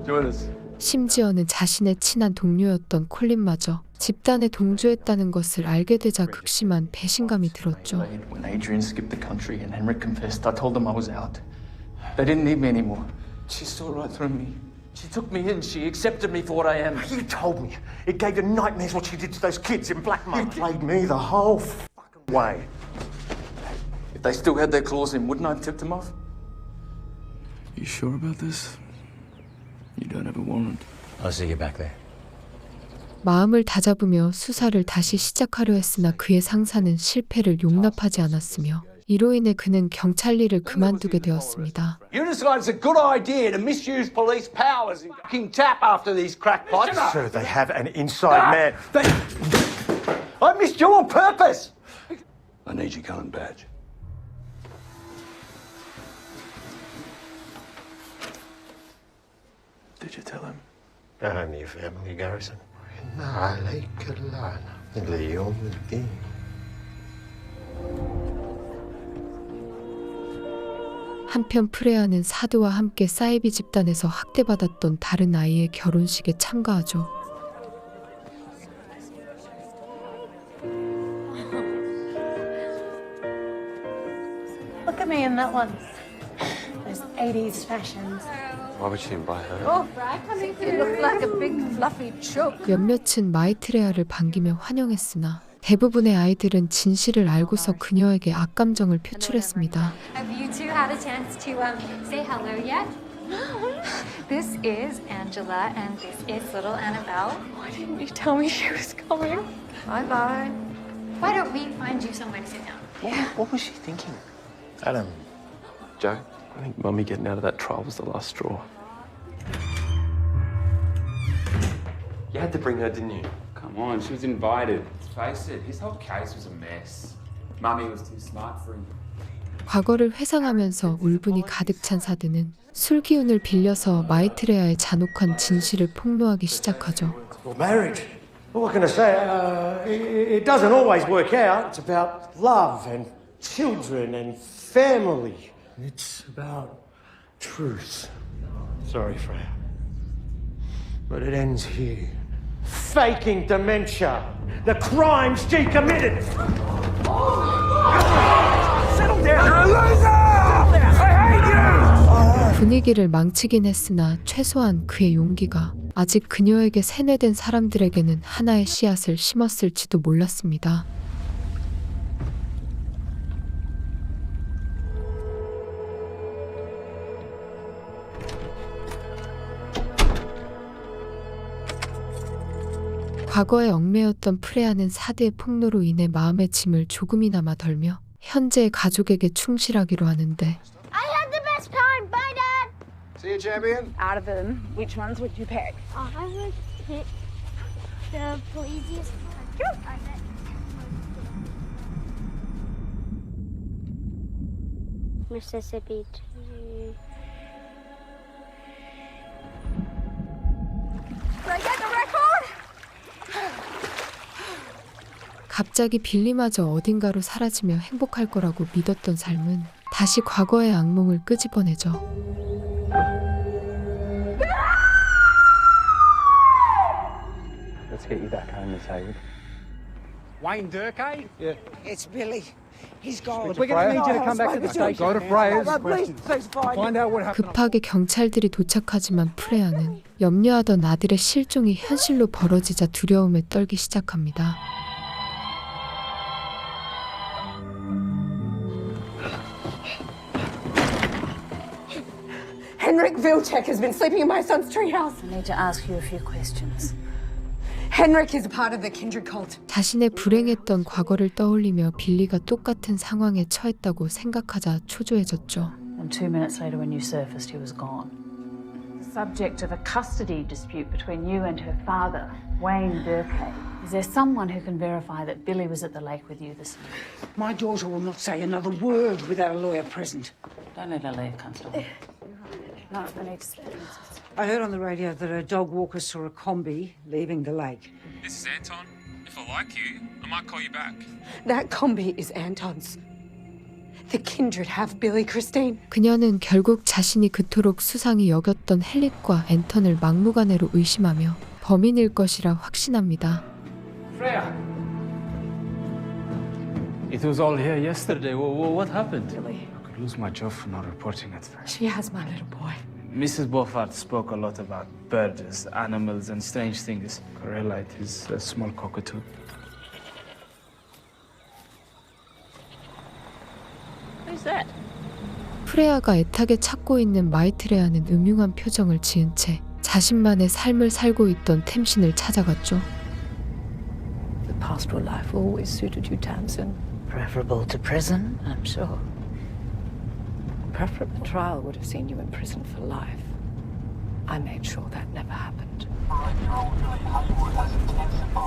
Join us. 심지어는 자신의 친한 동료였던 콜린마저 집단에 동조했다는 것을 알게 되자 극심한 배신감이 들었죠. When Adrian skipped the country and Henrik confessed, I told them I was out. They didn't need me anymore. She saw right through me. She took me in. She accepted me for what I am. You told me. It gave you nightmares what she did to those kids in Blackmore. You played me the whole fucking way. If they still had their claws in, wouldn't I have tipped them off? You sure about this? You don't have a warrant. I'll see you back there. 마음을 다잡으며 수사를 다시 시작하려 했으나 그의 상사는 실패를 용납하지 않았으며 이로 인해 그는 경찰 일을 그만두게 되었습니다. You decided it's a good idea to misuse police powers and fucking tap after these crackpots. Sir, they have an inside man. I missed you on purpose. I need your gun badge. Did you tell him? I'm your family, Garrison. عليك اللعنة ليوم الدين. 한편 프레아는 사드와 함께 사이비 집단에서 학대받았던 다른 아이의 결혼식에 참가하죠. Look at me in that one. Those 80s fashions. Why would she invite her? Oh, you look like a big fluffy choke. 몇몇은 마이트레아를 반기며 환영했으나 대부분의 아이들은 진실을 알고서 그녀에게 악감정을 표출했습니다. Have you two had a chance to say hello yet? This is Angela and this is little Annabelle. Why didn't you tell me she was coming? Bye-bye. Why don't we find you somewhere to sit down? Yeah. What was she thinking? Adam. Joe? I think Mummy getting out of that trial was the last straw. You had to bring her, didn't you? Come on, she was invited. Let's face it, his whole case was a mess. Mummy was too smart for him. 과거를 회상하면서 울분이 가득 찬 사드는 술 기운을 빌려서 마이트레아의 잔혹한 진실을 폭로하기 시작하죠. Well, marriage. What can I say? It doesn't always work out. It's about love and children and family. It's about truth. Sorry, Freya. But it ends here. Faking dementia. The crimes she committed. Settle down, you loser! I hate you! 분위기를 망치긴 했으나 최소한 그의 용기가 아직 그녀에게 세뇌된 사람들에게는 하나의 씨앗을 심었을지도 몰랐습니다. 과거에 얽매였던 프레아는 사드의 폭로로 인해 마음의 짐을 조금이나마 덜며 현재의 가족에게 충실하기로 하는데 I had the best time. Bye, Dad. See you, champion. Out of them, which ones would you pick? I would pick the easiest one. Mississippi to... Did I get the record? 갑자기 빌리마저 어딘가로 사라지며 행복할 거라고 믿었던 삶은 다시 과거의 악몽을 끄집어내죠. Let's get you back home, Miss Hayward. Wayne Durkay? Yeah. It's Billy. He's gone. We're going to need you to come back to the station. Go to Freyers. Find out what happened. 급하게 경찰들이 도착하지만 프레아는 염려하던 아들의 실종이 현실로 벌어지자 두려움에 떨기 시작합니다. Henrik Vilcek has been sleeping in my son's treehouse. I need to ask you a few questions. Henrik is a part of the Kindred cult. 자신의 불행했던 과거를 떠올리며 빌리가 똑같은 상황에 처했다고 생각하자 초조해졌죠. And 2 minutes later when you surfaced, he was gone. The subject of a custody dispute between you and her father, Wayne Durkay. Is there someone who can verify that Billy was at the lake with you this night? My daughter will not say another word without a lawyer present. Don't let her leave, Constable. No, I need to speak. I heard on the radio that a dog walker saw a combi leaving the lake. This is Anton. If I like you, I might call you back. That combi is Anton's. The Kindred have Billy, Christine. 그녀는 결국 자신이 그토록 수상히 여겼던 헨릭과 앤턴을 막무가내로 의심하며 범인일 것이라 확신합니다. Freya! It was all here yesterday. What happened? Billy. I could lose my job for not reporting it. She has my little boy. Mrs. Beaufort spoke a lot about birds, animals, and strange things. Corellite is a small cockatoo. Who's that? 프레아가 애타게 찾고 있는 마이트레아는 음흉한 표정을 지은 채 자신만의 삶을 살고 있던 템신을 찾아갔죠. The pastoral life always suited you, Tamsin. Preferable to prison, I'm sure. Preferable trial would have seen you in prison for life. I made sure that never happened.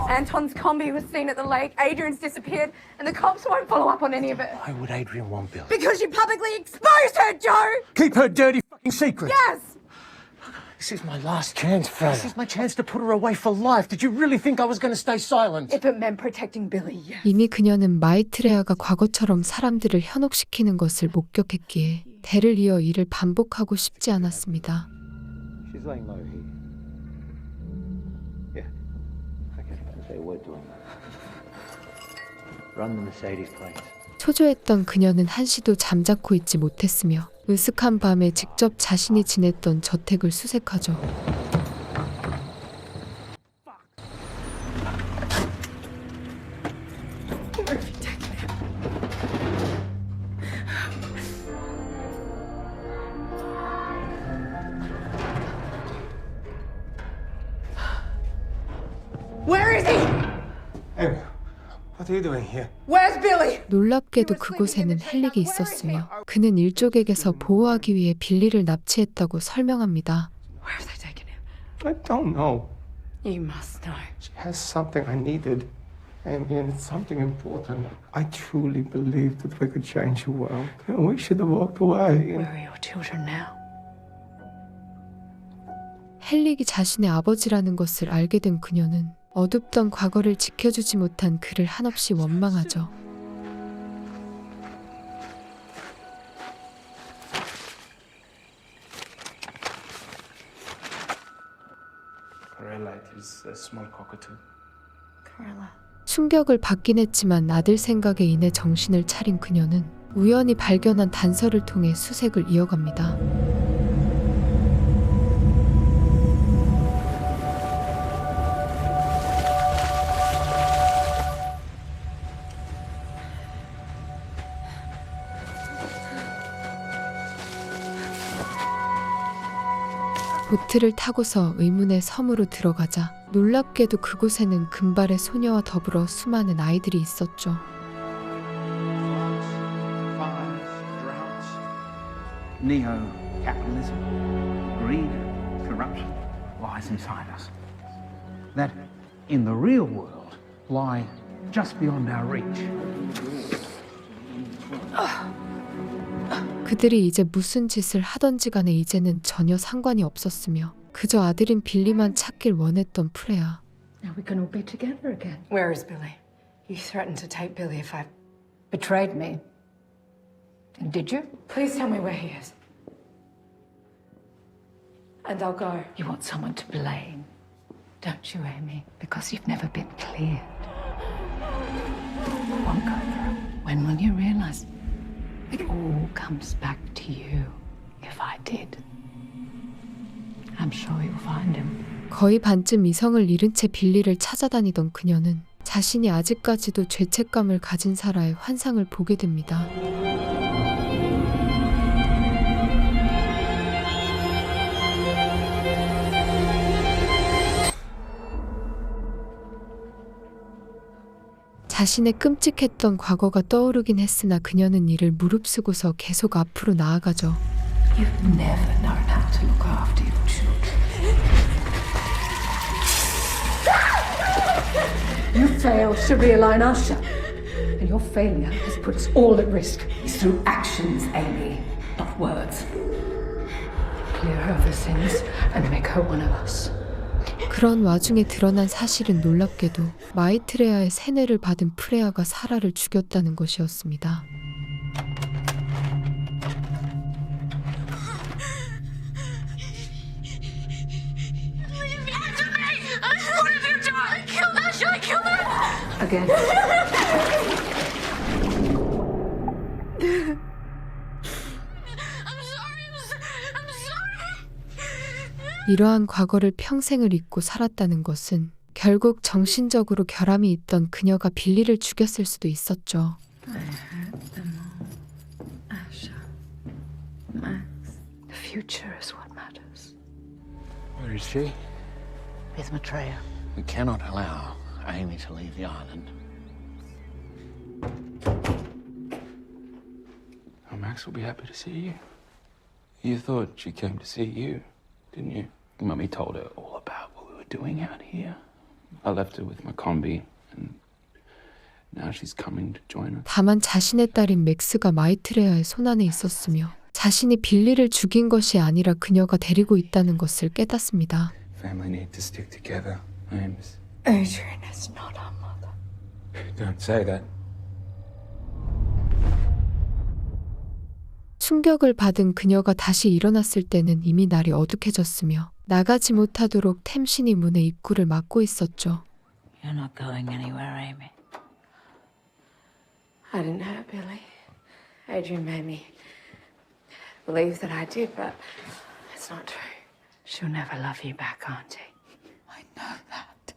Anton's combi was seen at the lake, Adrian's disappeared, and the cops won't follow up on any of it. Why would Adrian want Billy? Because you publicly exposed her, Joe! Keep her dirty fucking secret! Yes! This is my last chance, Freya. This is my chance to put her away for life. Did you really think I was going to stay silent? If it meant protecting Billy, yes. 이미 그녀는 마이트레아가 과거처럼 사람들을 현혹시키는 것을 목격했기에 대를 이어 이를 반복하고 싶지 않았습니다. She's laying low here. Yeah. Okay, I'll say a word to him. Run the Mercedes, please. 초조했던 그녀는 한시도 잠자코 있지 못했으며 으슥한 밤에 직접 자신이 지냈던 저택을 수색하죠. Where is he? Hey, what are you doing here? Where's Billy? 놀랍게도 그곳에는 헨릭이 있었으며 그는 일족에게서 보호하기 위해 빌리를 납치했다고 설명합니다. Where have they taken him? I don't know. You must know. She has something I needed. And it's something important. I truly believed that we could change the world. And we should have walked away. Where are your children now? 헨릭이 자신의 아버지라는 것을 알게 된 그녀는 어둡던 과거를 지켜주지 못한 그를 한없이 원망하죠. Corellite is a small cockatoo. Corella. 충격을 받긴 했지만 아들 생각에 인해 정신을 차린 그녀는 우연히 발견한 단서를 통해 수색을 이어갑니다. 보트를 타고서 의문의 섬으로 들어가자 놀랍게도 그곳에는 금발의 소녀와 더불어 수많은 아이들이 있었죠. Neo-capitalism, greed, corruption lies inside us. That in the real world lie just beyond our reach. 그들이 이제 무슨 짓을 하던지 간에 이제는 전혀 상관이 없었으며 그저 아들인 빌리만 찾길 원했던 프레아. Now we can all be together again. Where is Billy? You threatened to take Billy if I... Betrayed me. Did you? Please tell me where he is. And I'll go. You want someone to blame, don't you, Amy? Because you've never been cleared. It won't go through. When will you realize it all comes back to you? If I did, I'm sure you'll find him. 거의 반쯤 이성을 잃은 채 빌리를 찾아다니던 그녀는 자신이 아직까지도 죄책감을 가진 사라의 환상을 보게 됩니다. 자신의 끔찍했던 과거가 떠오르긴 했으나 그녀는 이를 무릅쓰고서 계속 앞으로 나아가죠. You've never known how to look after your children. You failed to realign Usher. And your failure has put us all at risk. It's through actions, Amy, not words. Clear her of her sins and make her one of us. 그런 와중에 드러난 사실은 놀랍게도 마이트레아의 세뇌를 받은 프레아가 사라를 죽였다는 것이었습니다. Again. 이러한 과거를 평생을 잊고 살았다는 것은 결국 정신적으로 결함이 있던 그녀가 빌리를 죽였을 수도 있었죠. I heard them all. Asher, Max. The future is what matters. Where is she? With Maitreya. We cannot allow Amy to leave the island. Oh, Max will be happy to see you. You thought she came to see you, didn't you? Mummy told her all about what we were doing out here. I left her with my combi, and now she's coming to join us. 다만 자신의 딸인 맥스가 마이트레아의 손안에 있었으며 자신이 빌리를 죽인 것이 아니라 그녀가 데리고 있다는 것을 깨닫습니다. Family need to stick together, Ames. Adrian is not our mother. Don't say that. 충격을 받은 그녀가 다시 일어났을 때는 이미 날이 어둑해졌으며 나가지 못하도록 템신이 문의 입구를 막고 있었죠. You're not going anywhere, Amy. I didn't hurt Billy. Adrian made me believe that I did, but it's not true. She'll never love you back, Auntie. I know that.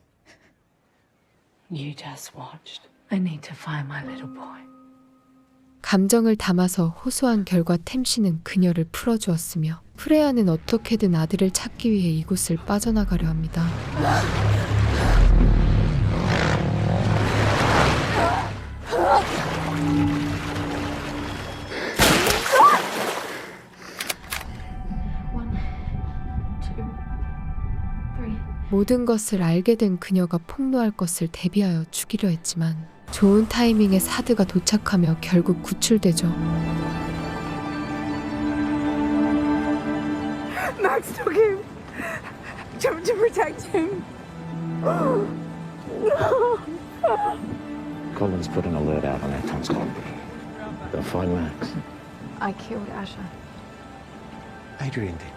You just watched. I need to find my little boy. 감정을 담아서 호소한 결과 템신은 그녀를 풀어주었으며 프레아는 어떻게든 아들을 찾기 위해 이곳을 빠져나가려 합니다. 모든 것을 알게 된 그녀가 폭로할 것을 대비하여 죽이려 했지만 좋은 타이밍에 사드가 도착하며 결국 구출되죠. Max took him to protect him. Colin's put an alert out on our Tom's colony. They'll find Max. I killed Asher. Adrian did.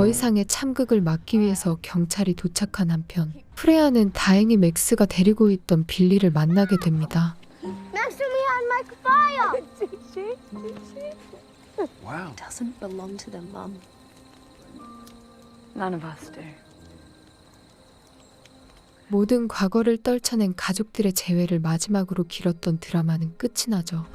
더 이상의 참극을 막기 위해서 경찰이 도착한 한편 프레아는 다행히 맥스가 데리고 있던 빌리를 만나게 됩니다. Max took me out and make a fire. Did she? Wow. It doesn't belong to them, Mum. None of us do. 모든 과거를 떨쳐낸 가족들의 재회를 마지막으로 길었던 드라마는 끝이 나죠.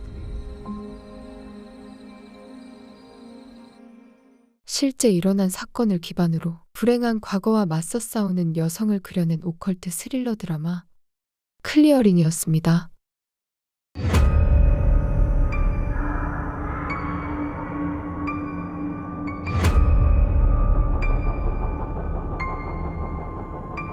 실제 일어난 사건을 기반으로 불행한 과거와 맞서 싸우는 여성을 그려낸 오컬트 스릴러 드라마 클리어링이었습니다.